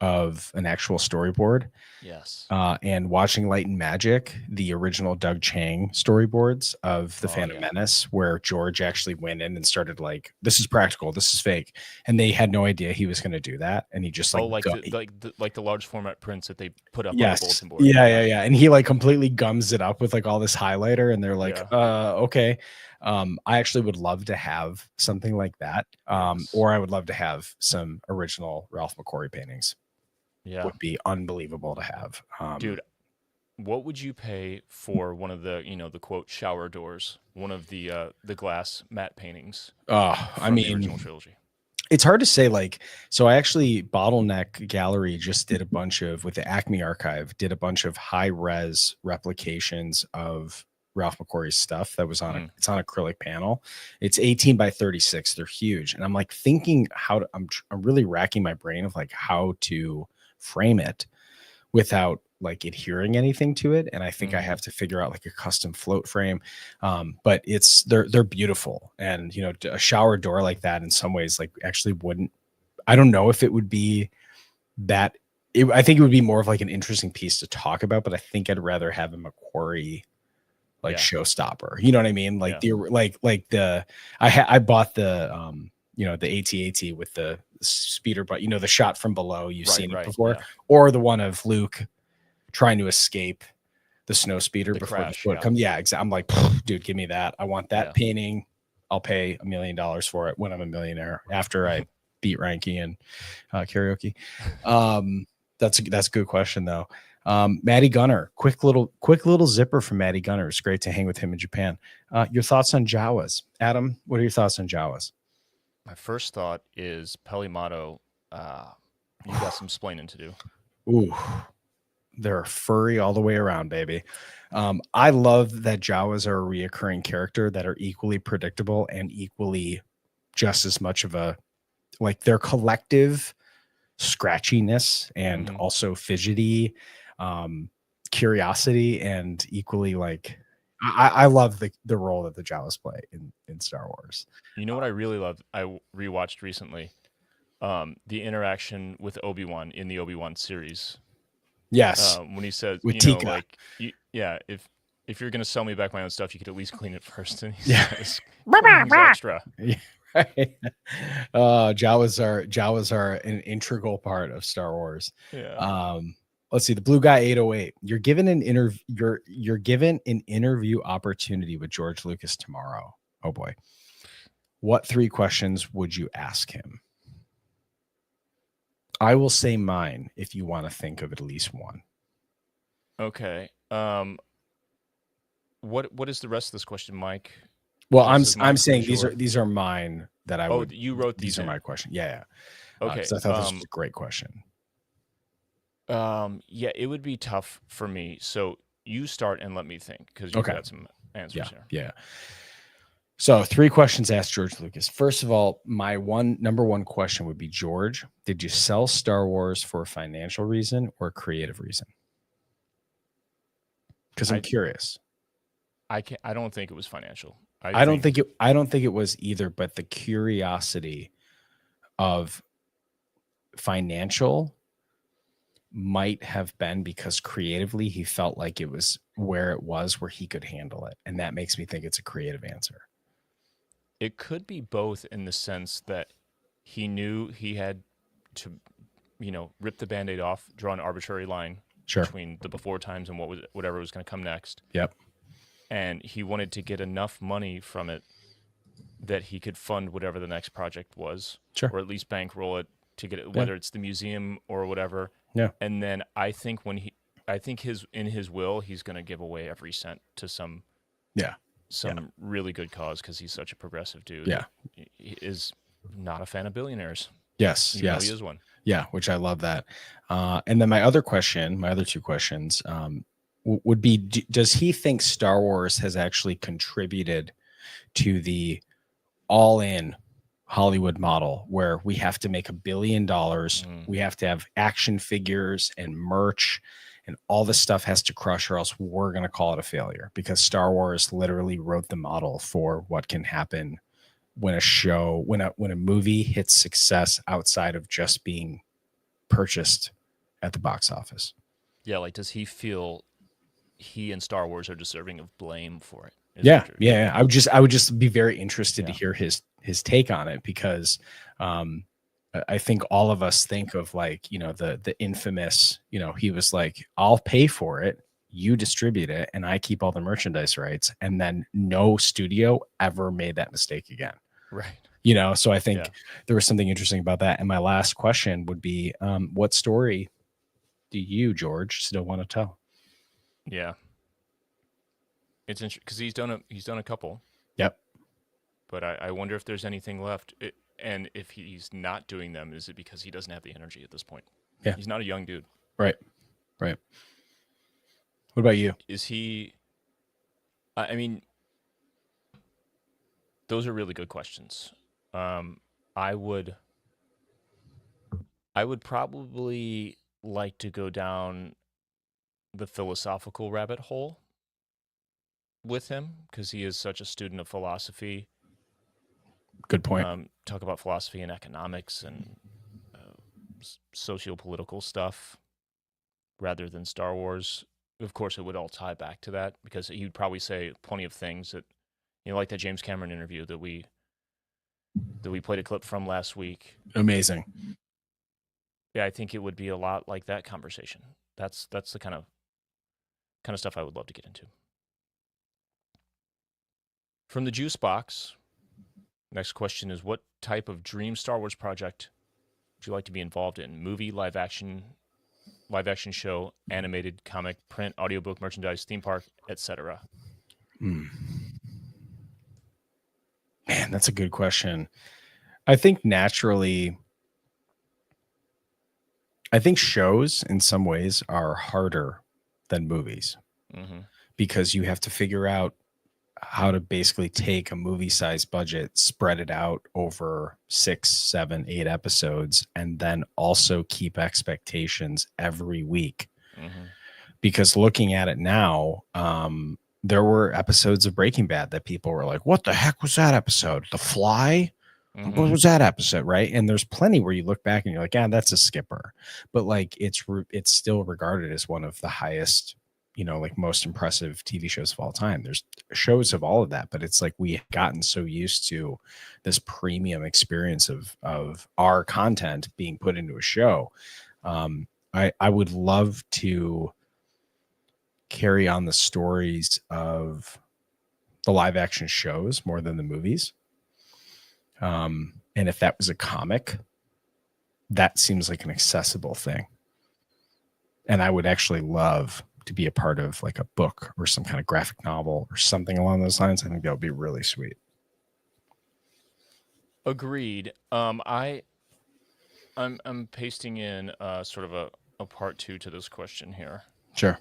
of an actual storyboard, Yes. and watching Light and Magic, the original Doug Chang storyboards of the Oh, Phantom yeah. Menace, where George actually went in and started like, this is practical, this is fake, and they had no idea he was going to do that, and he just like, Oh, like the large format prints that they put up on the yes, bulletin board. yeah, and he like completely gums it up with like all this highlighter, and they're like, Yeah. okay. I actually would love to have something like that, Yes. or I would love to have some original Ralph McQuarrie paintings. Yeah. Would be unbelievable to have. Dude, what would you pay for one of the, the quote shower doors, one of the glass matte paintings I from the original mean, trilogy? it's hard to say. Like, so I actually Bottleneck Gallery just did a bunch of, with the Acme Archive, did a bunch of high res replications of Ralph McQuarrie's stuff that was on it's on acrylic panel. It's 18 by 36. They're huge, and I'm like thinking how to. I'm really racking my brain of like how to frame it without like adhering anything to it, and I think I have to figure out like a custom float frame. But they're beautiful, and a shower door like that in some ways like actually wouldn't, I don't know if it would be that I think it would be more of like an interesting piece to talk about, but I think I'd rather have a McQuarrie like showstopper, you know what I mean? Like I bought the the AT-AT with the speeder, but the shot from below, you've seen it before, or the one of Luke trying to escape the snow speeder before the foot comes. Yeah, exactly. I'm like, dude, give me that. I want that painting. I'll pay $1 million for it when I'm a millionaire, after I beat Ranky and karaoke. That's a good question though. Maddie Gunner, quick little zipper from Maddie Gunner. It's great to hang with him in Japan. Your thoughts on Jawas, Adam? What are your thoughts on Jawas? My first thought is Pelimato. You got some splaining to do. Ooh, they're furry all the way around, baby. I love that Jawas are a reoccurring character that are equally predictable and equally just as much of a, like, their collective scratchiness and also fidgety curiosity, and equally like I love the role that the Jawas play in Star Wars. You know what I really loved? I rewatched recently the interaction with Obi-Wan in the Obi-Wan series. Yes, when he said, with Tika. If you're gonna sell me back my own stuff, you could at least clean it first. And he says, extra. Yeah, right. Jawas are an integral part of Star Wars. Yeah. Let's see, the Blue Guy 808. You're given an interview opportunity with George Lucas tomorrow. Oh boy. What 3 questions would you ask him? I will say mine if you want to think of at least one. Okay. What is the rest of this question, Mike? Well, I'm saying these are mine that I would. You wrote these are in. my question. Yeah. Okay. Because I thought this was a great question. Yeah, it would be tough for me. So you start and let me think, because you've got some answers here. Yeah. So 3 questions asked George Lucas. First of all, my number one question would be, George, did you sell Star Wars for a financial reason or a creative reason? Because I'm curious. I don't think it was financial. I don't think it was either, but the curiosity of financial might have been because creatively he felt like it was where he could handle it. And that makes me think it's a creative answer. It could be both, in the sense that he knew he had to, rip the Band-Aid off, draw an arbitrary line between the before times and whatever was going to come next. Yep. And he wanted to get enough money from it that he could fund whatever the next project was, or at least bankroll it to get it, whether it's the museum or whatever. Yeah. And then I think I think in his will, he's going to give away every cent to some Yeah. really good cause because he's such a progressive dude Yeah. that he is not a fan of billionaires, Yes. even though he Yes. is one. Yeah. Which I love that. And then my other two questions would be: does he think Star Wars has actually contributed to the all-in Hollywood model where we have to make $1 billion, we have to have action figures and merch, and all this stuff has to crush, or else we're going to call it a failure? Because Star Wars literally wrote the model for what can happen when a movie hits success outside of just being purchased at the box office. Yeah, like does he feel he and Star Wars are deserving of blame for it? Yeah. I would just be very interested to Yeah. hear his take on it, because I think all of us think of, like, the infamous, he was like, I'll pay for it, you distribute it, and I keep all the merchandise rights. And then no studio ever made that mistake again. Right. So I think there was something interesting about that. And my last question would be, what story do you, George, still want to tell? Yeah. It's interesting because he's done a couple. Yep. But I wonder if there's anything left. And if he's not doing them, is it because he doesn't have the energy at this point? Yeah. He's not a young dude. Right. What about you? Is he? I mean, those are really good questions. I would probably like to go down the philosophical rabbit hole with him because he is such a student of philosophy. Good point. Talk about philosophy and economics and socio-political stuff rather than Star Wars. Of course, it would all tie back to that because he'd probably say plenty of things that, like that James Cameron interview that we played a clip from last week. Amazing. Yeah, I think it would be a lot like that conversation. That's the kind of stuff I would love to get into. From the Juice Box, next question is: what type of dream Star Wars project would you like to be involved in? Movie, live action show, animated, comic, print, audiobook, merchandise, theme park, etc. Man, that's a good question. I think shows in some ways are harder than movies because you have to figure out how to basically take a movie-sized budget, spread it out over 6, 7, 8 episodes, and then also keep expectations every week. Because looking at it now, there were episodes of Breaking Bad that people were like, what the heck was that episode? The Fly? What was that episode? Right. And there's plenty where you look back and you're like, that's a skipper. But like, it's still regarded as one of the highest, like most impressive TV shows of all time. There's shows of all of that, but it's like we gotten so used to this premium experience of our content being put into a show. I would love to carry on the stories of the live action shows more than the movies. And if that was a comic, that seems like an accessible thing. And I would actually love to be a part of like a book or some kind of graphic novel or something along those lines. I think that would be really sweet. Agreed. I'm pasting in sort of a part 2 to this question here. Sure.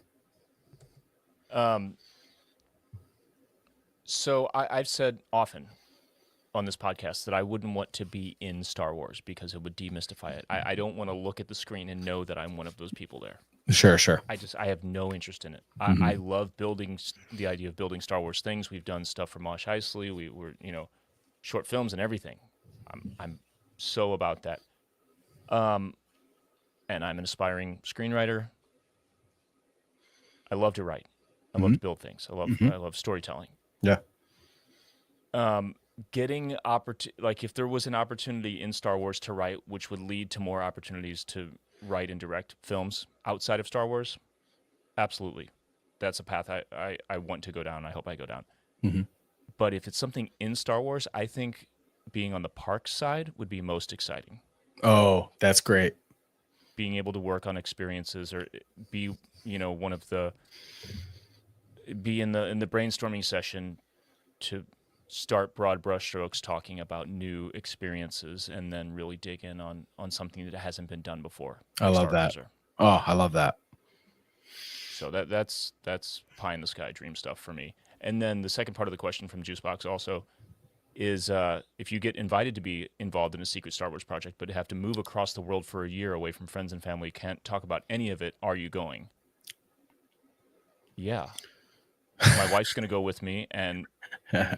So I've said often on this podcast that I wouldn't want to be in Star Wars because it would demystify it. I don't want to look at the screen and know that I'm one of those people there. Sure. I have no interest in it. I love building the idea of building Star Wars things. We've done stuff for Mosh Eisley. We were, short films and everything. I'm so about that. And I'm an aspiring screenwriter. I love to write. I love to build things. I love storytelling. Yeah. Getting like if there was an opportunity in Star Wars to write, which would lead to more opportunities to write and direct films outside of Star Wars, absolutely, that's a path I want to go down. I hope I go down. But if it's something in Star Wars, I think being on the park side would be most exciting. Oh, that's great. Being able to work on experiences or be one of the be in the brainstorming session to start broad brushstrokes talking about new experiences and then really dig in on something that hasn't been done before, I like love Star that. Cruiser. Oh, I love that. So that's pie in the sky dream stuff for me. And then the second part of the question from Juicebox also is if you get invited to be involved in a secret Star Wars project, but have to move across the world for a year away from friends and family, can't talk about any of it, are you going? Yeah. My wife's going to go with me, and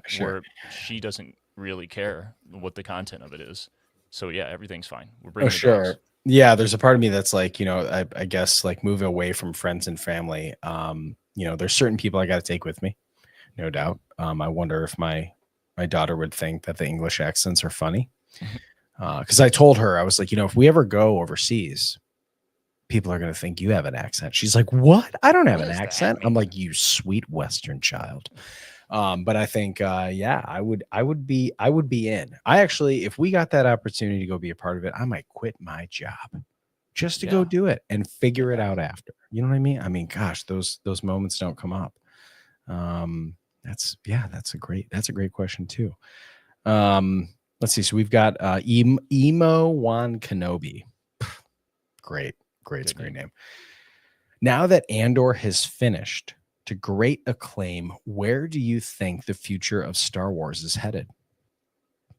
Sure. she doesn't really care what the content of it is. So yeah, everything's fine. We're Oh, bringing the dogs. sure. Yeah, there's a part of me that's like, I guess like moving away from friends and family. There's certain people I got to take with me, no doubt. I wonder if my daughter would think that the English accents are funny. Because I told her, I was like, if we ever go overseas, people are going to think you have an accent. She's like, what? I don't have What an does that accent. I'm mean? like, you sweet Western child. But I think, yeah, I would be in. I actually, if we got that opportunity to go be a part of it, I might quit my job just to go Yeah. do it and figure it Yeah. out after. You know what I mean? I mean, gosh, those moments don't come up. That's a great question too. Let's see. So we've got Emo Wan Kenobi. Great, Good great name. name. Now that Andor has finished to great acclaim, where do you think the future of Star Wars is headed?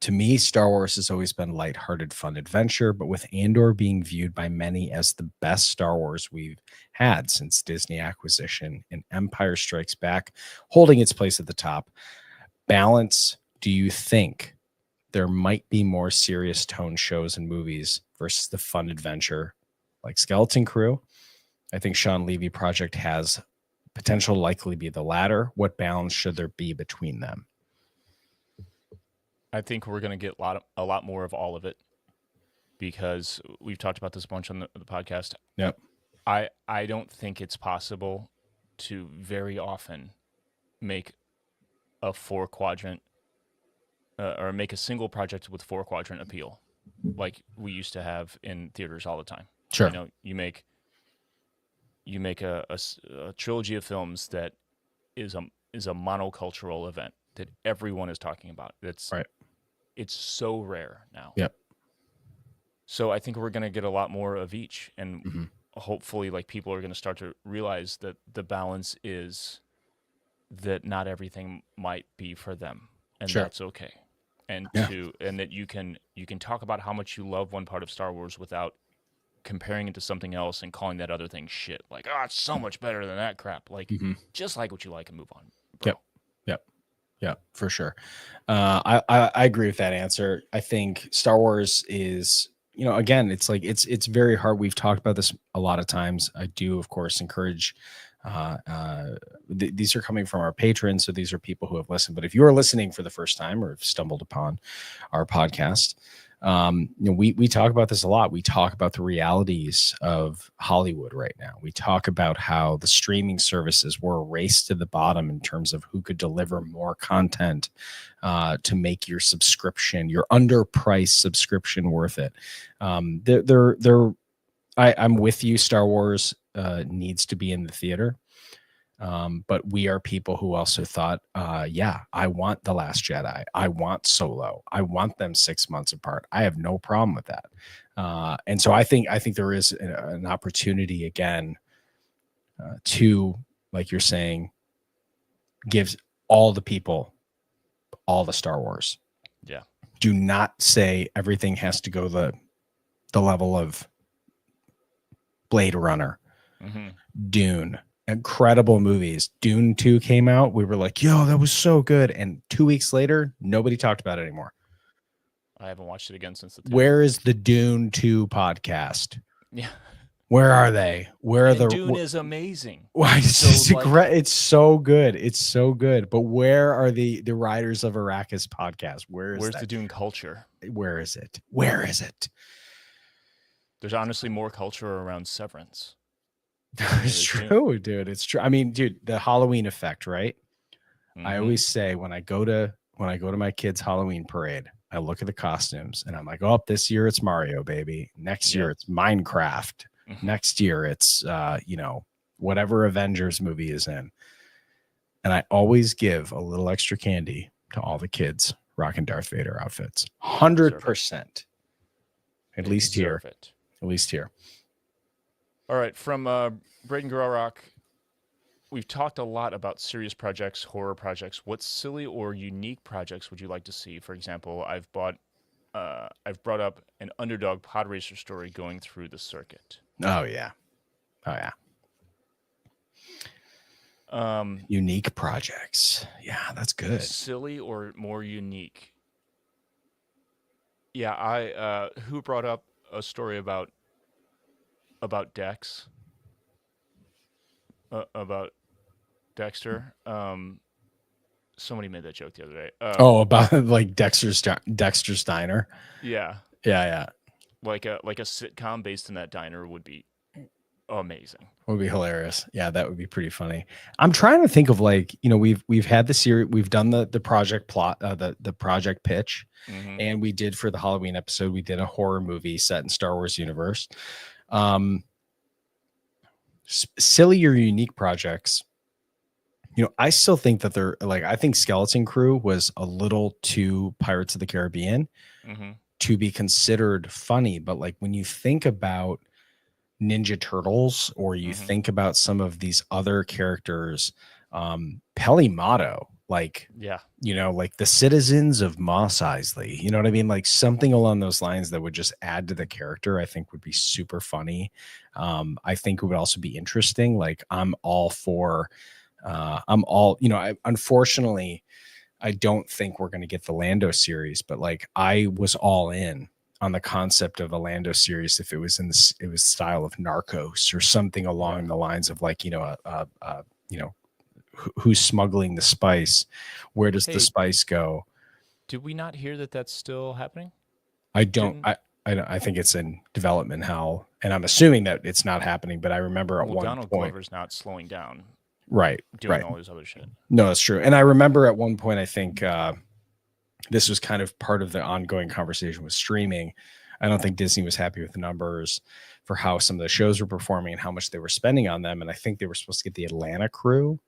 To me, Star Wars has always been lighthearted, fun adventure, but with Andor being viewed by many as the best Star Wars we've had since Disney acquisition and Empire Strikes Back holding its place at the top, balance, do you think there might be more serious tone shows and movies versus the fun adventure like Skeleton Crew? I think Sean Levy project has potential likely be the latter. What balance should there be between them? I think we're going to get a lot more of all of it because we've talked about this a bunch on the podcast. Yep. I don't think it's possible to very often make a 4-quadrant or make a single project with 4-quadrant appeal like we used to have in theaters all the time. Sure. You make a trilogy of films that is a monocultural event that everyone is talking about. Right. It's so rare now. Yep. So I think we're going to get a lot more of each, and Mm-hmm. hopefully, like, people are going to start to realize that the balance is that not everything might be for them, and Sure. that's okay. And Yeah. and that you can talk about how much you love one part of Star Wars without comparing it to something else and calling that other thing shit. Like, oh, it's so much better than that crap. Like, just like what you like and move on, bro. Yep, for sure. I agree with that answer. I think Star Wars is, again, it's like it's very hard. We've talked about this a lot of times. I do, of course, encourage. These are coming from our patrons, so these are people who have listened. But if you are listening for the first time or have stumbled upon our podcast, we talk about this a lot. We talk about the realities of Hollywood right now. We talk about how the streaming services were a race to the bottom in terms of who could deliver more content to make your subscription, your underpriced subscription, worth it. I'm with you. Star Wars needs to be in the theater. But we are people who also thought, I want The Last Jedi. I want Solo. I want them 6 months apart. I have no problem with that. And so I think there is an opportunity again to, like you're saying, gives all the people all the Star Wars. Yeah. Do not say everything has to go the level of Blade Runner, Dune. Incredible movies. Dune 2 came out. We were like, yo, that was so good. And 2 weeks later, nobody talked about it anymore. I haven't watched it again since the theater. Where is the Dune 2 podcast? Yeah. Where are they? Where are the Dune is amazing. It's so good. It's so good. But where are the Riders of Arrakis podcast? Where's the Dune culture? Where is it? Where is it? There's honestly more culture around Severance. It's true, dude. It's true. I mean, dude, the Halloween effect, right? I always say when I go to my kids' Halloween parade, I look at the costumes and I'm like, oh, this year it's Mario, baby. Next year it's Minecraft. Next year it's whatever Avengers movie is in. And I always give a little extra candy to all the kids rocking Darth Vader outfits. 100%. At least here. At least here. All right. From Braden Garrock, we've talked a lot about serious projects, horror projects. What silly or unique projects would you like to see? For example, I've brought up an underdog pod racer story going through the circuit. Oh yeah. Unique projects. Yeah, that's good. Silly or more unique? Yeah, I who brought up a story about Dex? About Dexter. Somebody made that joke the other day. About like Dexter's Diner. Yeah. Like a sitcom based in that diner would be amazing. Would be hilarious. Yeah, that would be pretty funny. I'm trying to think of like, we've had the series, we've done the project plot, the project pitch, and we did for the Halloween episode, we did a horror movie set in Star Wars universe. Silly or unique projects. I still think that they're like, I think Skeleton Crew was a little too Pirates of the Caribbean to be considered funny. But like when you think about Ninja Turtles, or you think about some of these other characters, Peli Motto, like, like the citizens of Mos Eisley, you know what I mean? Like something along those lines that would just add to the character, I think would be super funny. I think it would also be interesting. Like unfortunately, I don't think we're going to get the Lando series, but like I was all in on the concept of a Lando series if it was it was style of Narcos or something along the lines of like, who's smuggling the spice? Where does the spice go? Did we not hear that that's still happening? I think it's in development hell, and I'm assuming that it's not happening, but I remember at one Donald point Glover's not slowing down. Right. Doing all this other shit. No, that's true. And I remember at one point, I think this was kind of part of the ongoing conversation with streaming. I don't think Disney was happy with the numbers for how some of the shows were performing and how much they were spending on them. And I think they were supposed to get the Atlanta crew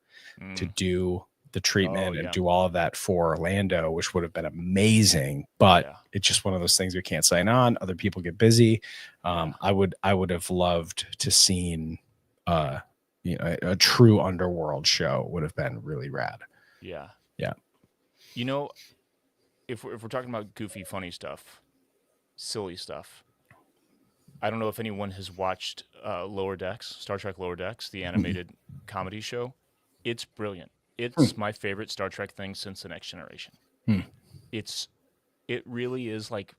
to do the treatment and do all of that for Orlando, which would have been amazing. But it's just one of those things we can't sign on. Other people get busy. I would have loved to seen a true underworld show. Would have been really rad. Yeah. If we're talking about goofy, funny stuff, silly stuff, I don't know if anyone has watched Lower Decks, Star Trek Lower Decks, the animated comedy show. It's brilliant. It's my favorite Star Trek thing since The Next Generation. It really is like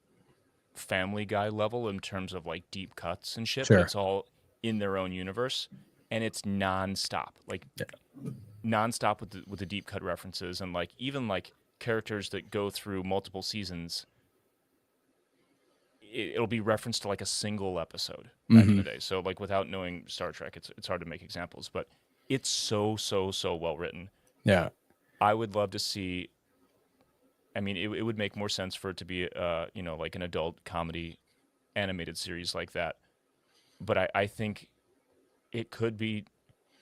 Family Guy level in terms of like deep cuts and shit. But it's all in their own universe, and it's nonstop, like nonstop with the deep cut references, and like even like characters that go through multiple seasons. It'll be referenced to like a single episode back in the day. So like without knowing Star Trek, it's hard to make examples, but it's so well written. Yeah. I would love to see, I mean, it would make more sense for it to be, like an adult comedy animated series like that. But I think it could be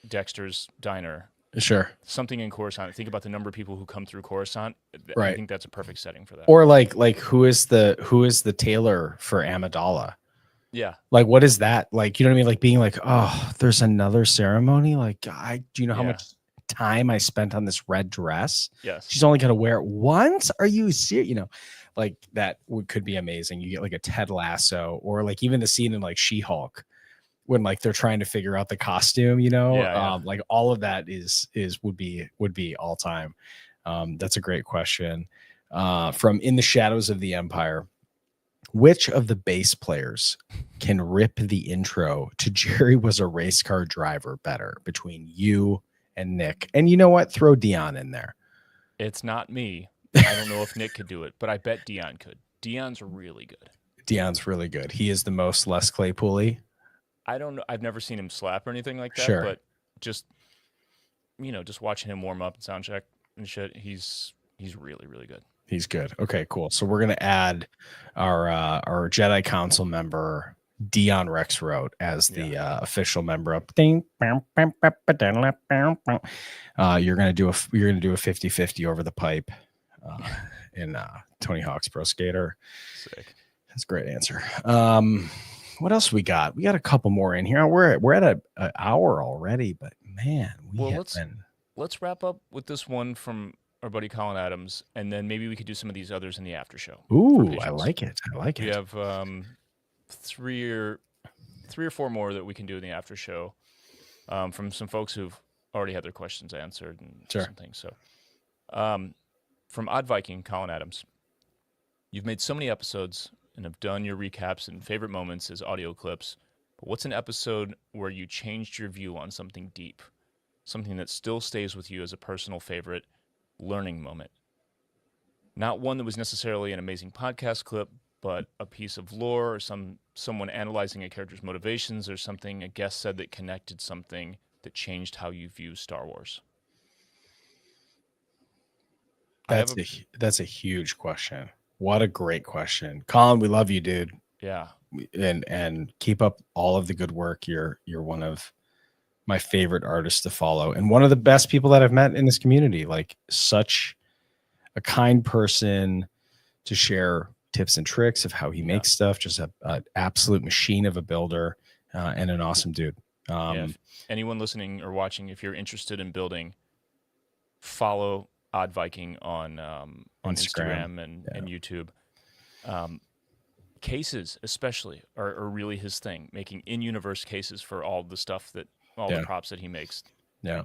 Dexter's Diner. Sure. Something in Coruscant. Think about the number of people who come through Coruscant. Right. I think that's a perfect setting for that. Or like who is the tailor for Amidala? Yeah. Like, what is that? Like, you know what I mean? Like being like, oh, there's another ceremony. Like, do you know how much time I spent on this red dress? Yes. She's only going to wear it once. Are you serious? Like that could be amazing. You get like a Ted Lasso, or like even the scene in like She-Hulk when like they're trying to figure out the costume, like all of that would be all time. That's a great question. From In the Shadows of the Empire, which of the bass players can rip the intro to Jerry Was a Race Car Driver better between you and Nick? And you know what? Throw Dion in there. It's not me. I don't know if Nick could do it, but I bet Dion could. Dion's really good. Dion's really good. He is the most Les Claypool-y. I don't know. I've never seen him slap or anything like that, but just watching him warm up and sound check and shit, he's really, really good. He's good. Okay, cool. So we're gonna add our Jedi Council member Dion Rex wrote as the official member of Ding, you're gonna do a 50-50 over the pipe in Tony Hawk's Pro Skater. Sick. That's a great answer. What else we got? We got a couple more in here. We're at an hour already, but man, let's wrap up with this one from our buddy Colin Adams, and then maybe we could do some of these others in the after show. Ooh, I like it. We have three or four more that we can do in the after show from some folks who've already had their questions answered and some things. So, from Odd Viking, Colin Adams, you've made so many episodes and have done your recaps and favorite moments as audio clips. But what's an episode where you changed your view on something deep, something that still stays with you as a personal favorite learning moment? Not one that was necessarily an amazing podcast clip, but a piece of lore or someone analyzing a character's motivations or something a guest said that connected something that changed how you view Star Wars. That's a huge question. What a great question. Colin, we love you, dude. Yeah. And keep up all of the good work. You're one of my favorite artists to follow and one of the best people that I've met in this community. Like, such a kind person to share tips and tricks of how he makes stuff. Just an absolute machine of a builder and an awesome dude. If anyone listening or watching, if you're interested in building, follow Odd Viking on Instagram and YouTube. Cases especially are really his thing, making in-universe cases for all the stuff that the props that he makes. Yeah.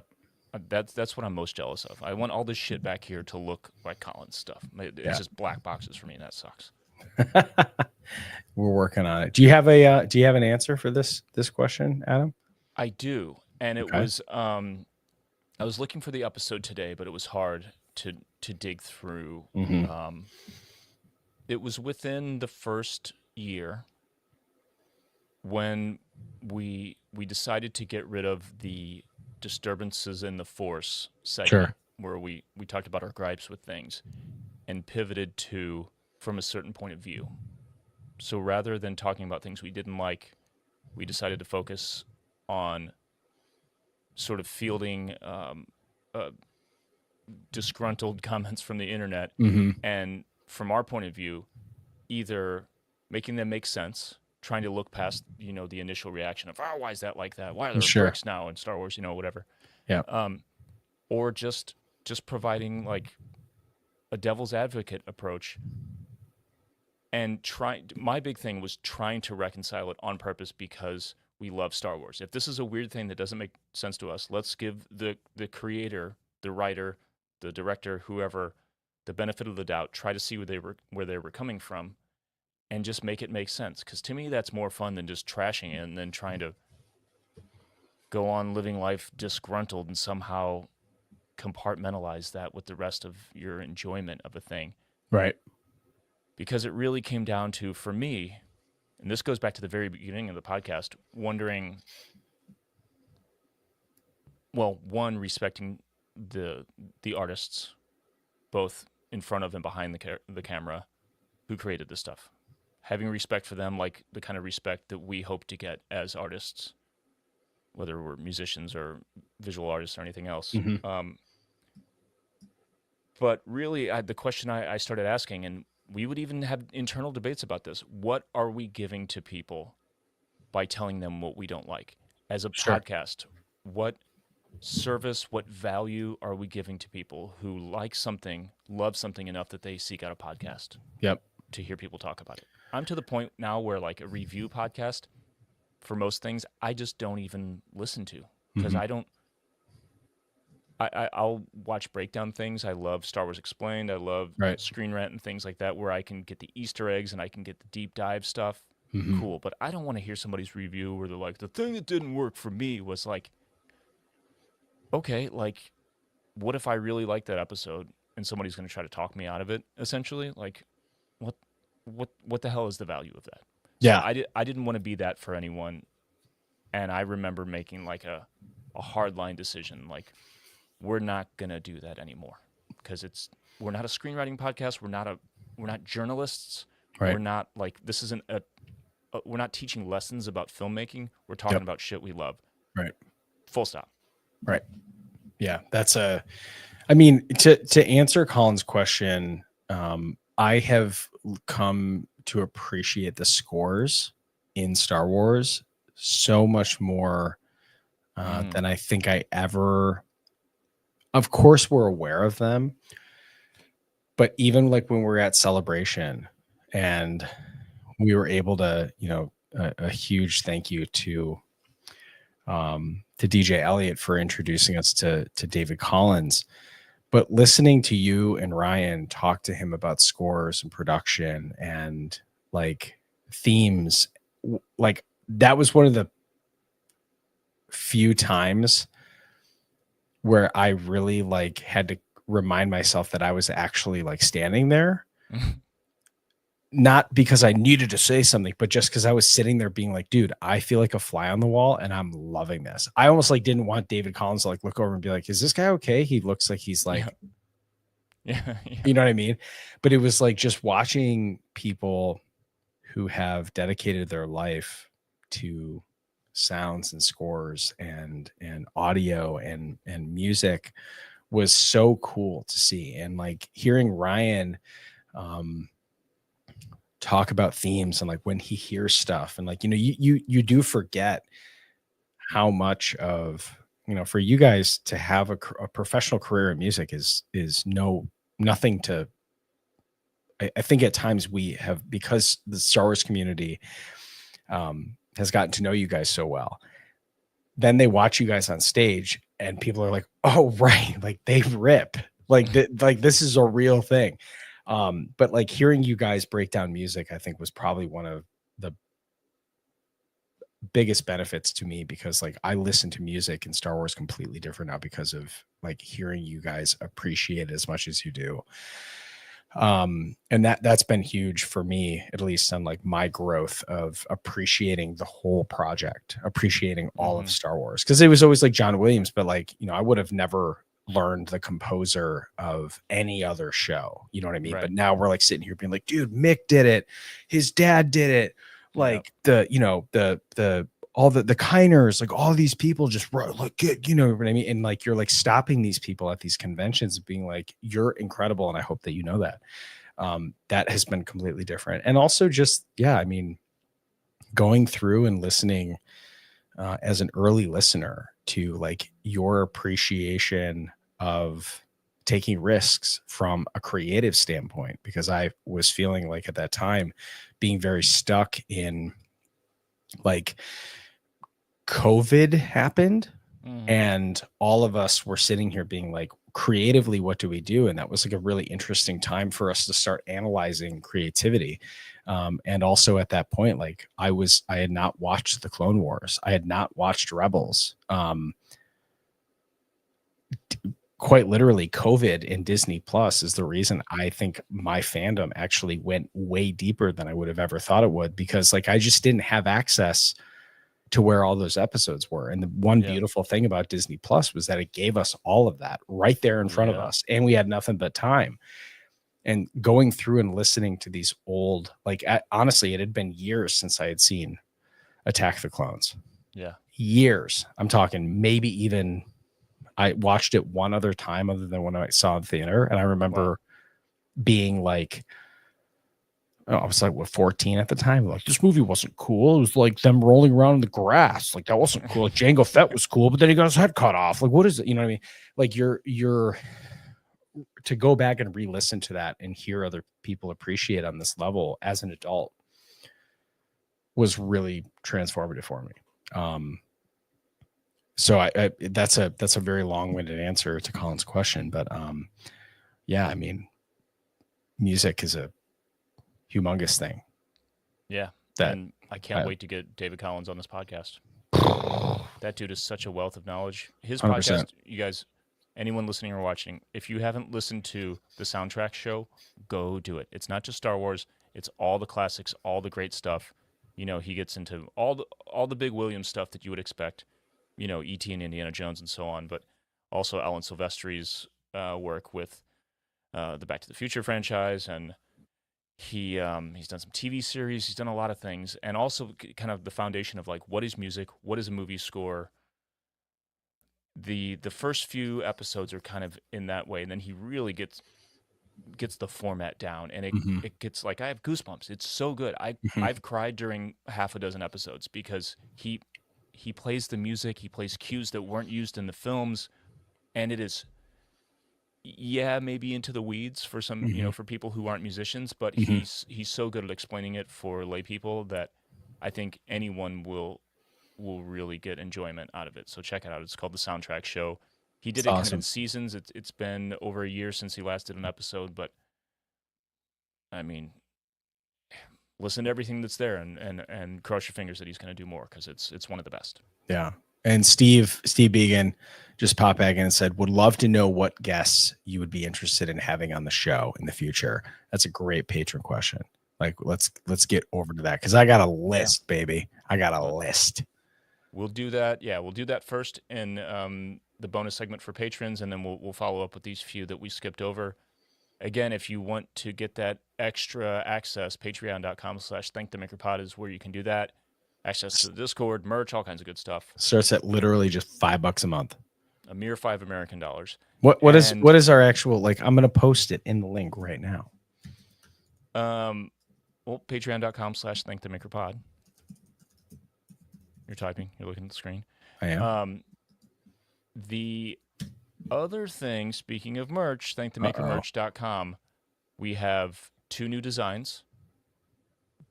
That's what I'm most jealous of. I want all this shit back here to look like Colin's stuff. It's just black boxes for me, and that sucks. We're working on it. Do you have an answer for this question, Adam? I do, and it was I was looking for the episode today, but it was hard to dig through. Mm-hmm. It was within the first year when we decided to get rid of the disturbances in the Force segment, where we talked about our gripes with things and pivoted to from a certain point of view. So rather than talking about things we didn't like, we decided to focus on sort of fielding disgruntled comments from the internet, and from our point of view, either making them make sense, trying to look past the initial reaction of, why is that like that? Why are there bricks now in Star Wars? Whatever. Yeah. Or just providing like a devil's advocate approach. And my big thing was trying to reconcile it on purpose because we love Star Wars. If this is a weird thing that doesn't make sense to us, let's give the creator, the writer, the director, whoever, the benefit of the doubt. Try to see where they were coming from, and just make it make sense. Because to me, that's more fun than just trashing it and then trying to go on living life disgruntled and somehow compartmentalize that with the rest of your enjoyment of a thing. Right. Because it really came down to, for me, and this goes back to the very beginning of the podcast, wondering, well, one, respecting the artists, both in front of and behind the camera, who created this stuff. Having respect for them, like the kind of respect that we hope to get as artists, whether we're musicians or visual artists or anything else. Mm-hmm. But really, the question I started asking, and we would even have internal debates about this, what are we giving to people by telling them what we don't like? As a podcast, what service, what value are we giving to people who like something, love something enough that they seek out a podcast? Yep. To hear people talk about it. I'm to the point now where, like, a review podcast, for most things, I just don't even listen to, because I'll watch breakdown things. I love Star Wars Explained. I love Screen Rant and things like that, where I can get the Easter eggs and I can get the deep dive stuff. Mm-hmm. Cool. But I don't want to hear somebody's review where they're like, the thing that didn't work for me was like, okay, like, what if I really like that episode and somebody's going to try to talk me out of it, essentially? Like, what the hell is the value of that? Yeah. So I didn't want to be that for anyone. And I remember making like a hardline decision, like, we're not going to do that anymore, because we're not a screenwriting podcast. We're not journalists. Right. We're not like, this isn't we're not teaching lessons about filmmaking. We're talking Yep. about shit we love. Right. Full stop. Right. Yeah. I mean, to answer Colin's question, I have come to appreciate the scores in Star Wars so much more than I think I ever. Of course, we're aware of them, but even like when we're at Celebration and we were able to, a huge thank you to DJ Elliott for introducing us to David Collins. But listening to you and Ryan talk to him about scores and production and like themes, like that was one of the few times where I really like had to remind myself that I was actually like standing there. Not because I needed to say something, but just because I was sitting there being like, dude, I feel like a fly on the wall and I'm loving this. I almost like didn't want David Collins to like look over and be like, is this guy okay? He looks like he's like, Yeah. you know what I mean? But it was like just watching people who have dedicated their life to sounds and scores and audio and music was so cool to see. And like hearing Ryan talk about themes and like when he hears stuff and like, you do forget how much of, for you guys to have a professional career in music is nothing to. I think at times we have, because the Star Wars community has gotten to know you guys so well, then they watch you guys on stage and people are like, oh, right. Like they rip like, like this is a real thing. But like hearing you guys break down music, I think was probably one of the biggest benefits to me, because like I listen to music in Star Wars completely different now because of like hearing you guys appreciate it as much as you do. And that's been huge for me, at least on like my growth of appreciating the whole project, appreciating all of Star Wars. Cause it was always like John Williams, but like, I would have never learned the composer of any other show. You know what I mean? Right. But now we're like sitting here being like, dude, Mick did it. His dad did it. Like all the Kiners, like all these people just like, you know what I mean? And like, you're like stopping these people at these conventions being like, you're incredible. And I hope that you know that. That has been completely different. And also just, I mean, going through and listening as an early listener to like your appreciation of taking risks from a creative standpoint, because I was feeling like at that time being very stuck in like COVID happened and all of us were sitting here being like, creatively, what do we do? And that was like a really interesting time for us to start analyzing creativity. And also at that point, like I had not watched the Clone Wars. I had not watched Rebels. Quite literally, COVID and Disney Plus is the reason I think my fandom actually went way deeper than I would have ever thought it would, because like I just didn't have access to where all those episodes were. And the one beautiful thing about Disney Plus was that it gave us all of that right there in front of us. And we had nothing but time. And going through and listening to these old, like honestly, it had been years since I had seen Attack the Clones. Yeah. Years. I'm talking maybe even I watched it one other time other than when I saw it in theater. And I remember being like, I was like, 14 at the time. Like, this movie wasn't cool. It was like them rolling around in the grass. Like, that wasn't cool. Like, Jango Fett was cool, but then he got his head cut off. Like, what is it? You know what I mean? Like, you're to go back and re-listen to that and hear other people appreciate on this level as an adult was really transformative for me. So I that's a very long-winded answer to Colin's question, but I mean, music is a humongous thing. Yeah. And I can't wait to get David Collins on this podcast. That dude is such a wealth of knowledge. His 100%. Podcast, you guys, anyone listening or watching, if you haven't listened to the soundtrack show, go do it. It's not just Star Wars. It's all the classics, all the great stuff. He gets into all the big Williams stuff that you would expect, E.T. and Indiana Jones and so on, but also Alan Silvestri's work with the Back to the Future franchise and He's done some TV series. He's done a lot of things, and also kind of the foundation of like what is music, what is a movie score. The first few episodes are kind of in that way, and then he really gets the format down, and Mhm. it gets like I have goosebumps. It's so good. Mhm. I've cried during half a dozen episodes because he plays the music, he plays cues that weren't used in the films, and it is maybe into the weeds for some, Mhm. for people who aren't musicians, but Mhm. he's so good at explaining it for lay people that I think anyone will really get enjoyment out of it. So check it out. It's called The Soundtrack Show. He did It's it kind of in awesome. seasons. It's been over a year since he last did an episode, but I mean, listen to everything that's there and cross your fingers that he's going to do more because it's one of the best. Yeah. And Steve Began just popped back in and said, would love to know what guests you would be interested in having on the show in the future. That's a great patron question. Like, let's get over to that because I got a list, baby. I got a list. We'll do that. Yeah, we'll do that first in the bonus segment for patrons, and then we'll follow up with these few that we skipped over. Again, if you want to get that extra access, patreon.com/thankthemakerpod is where you can do that. Access to the Discord, merch, all kinds of good stuff. Starts at literally just $5 a month. A mere $5 American. What is our actual, like, I'm going to post it in the link right now. Well, patreon.com/thankthemakerpod. You're typing. You're looking at the screen. I am. The other thing, speaking of merch, thankthemakermerch.com, we have 2 new designs.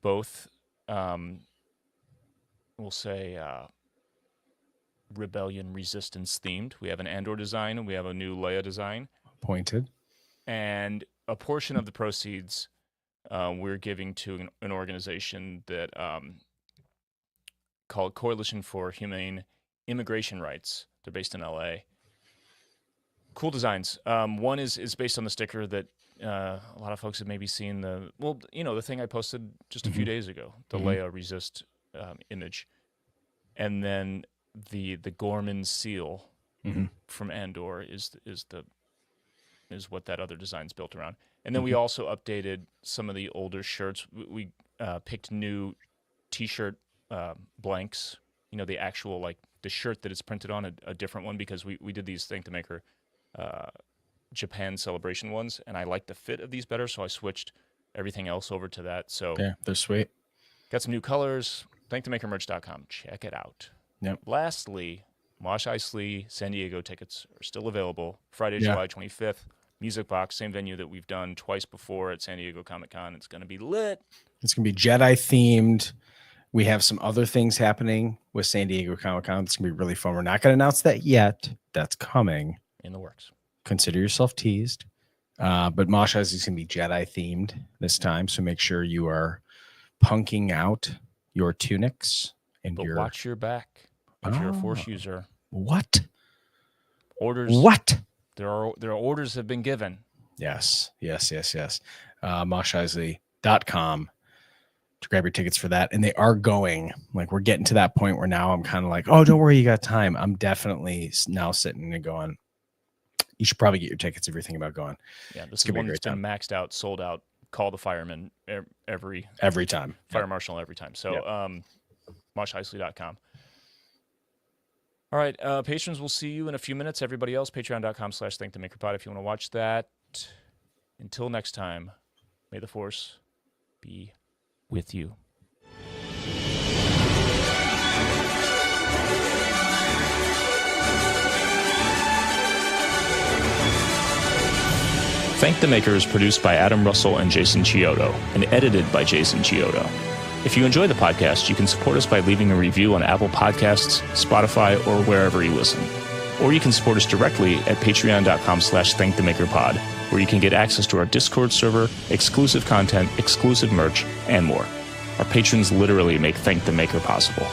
Both, we'll say, rebellion resistance themed. We have an Andor design and we have a new Leia design. Pointed. And a portion of the proceeds we're giving to an organization that called Coalition for Humane Immigration Rights. They're based in LA. Cool designs. One is based on the sticker that a lot of folks have maybe seen the thing I posted just a few days ago, the Leia Resist image. And then the Gorman seal from Andor is what that other design's built around. And then we also updated some of the older shirts. We picked new T-shirt blanks. The actual, like, the shirt that it's printed on, a different one, because we did these Thank the Maker Japan celebration ones, and I like the fit of these better, so I switched everything else over to that. So yeah, they're sweet. Got some new colors. ThankTheMakerMerch.com. Check it out. Yep. Lastly, Mosh Isley San Diego tickets are still available. Friday, July 25th. Music Box, same venue that we've done twice before at San Diego Comic-Con. It's going to be lit. It's going to be Jedi themed. We have some other things happening with San Diego Comic-Con. It's going to be really fun. We're not going to announce that yet. That's coming. In the works. Consider yourself teased. But Mosh Isley is going to be Jedi themed this time. So make sure you are punking out your tunics. But watch your back if you're a Force user. What? Orders. What? There are orders have been given. Yes. MoshIsley.com to grab your tickets for that. And they are going. Like, we're getting to that point where now I'm kind of like, oh, don't worry, you got time. I'm definitely now sitting and going, you should probably get your tickets if you're thinking about going. Yeah, this is one that's been maxed out, sold out. Call the fireman every time. Fire marshal every time. So MoshIsley.com. All right, patrons, we'll see you in a few minutes. Everybody else, patreon.com/thankthemakerpod if you want to watch that. Until next time, may the Force be with you. Thank the Maker is produced by Adam Russell and Jason Chiodo, and edited by Jason Chiodo. If you enjoy the podcast, you can support us by leaving a review on Apple Podcasts, Spotify, or wherever you listen. Or you can support us directly at patreon.com/thankthemakerpod, where you can get access to our Discord server, exclusive content, exclusive merch, and more. Our patrons literally make Thank the Maker possible.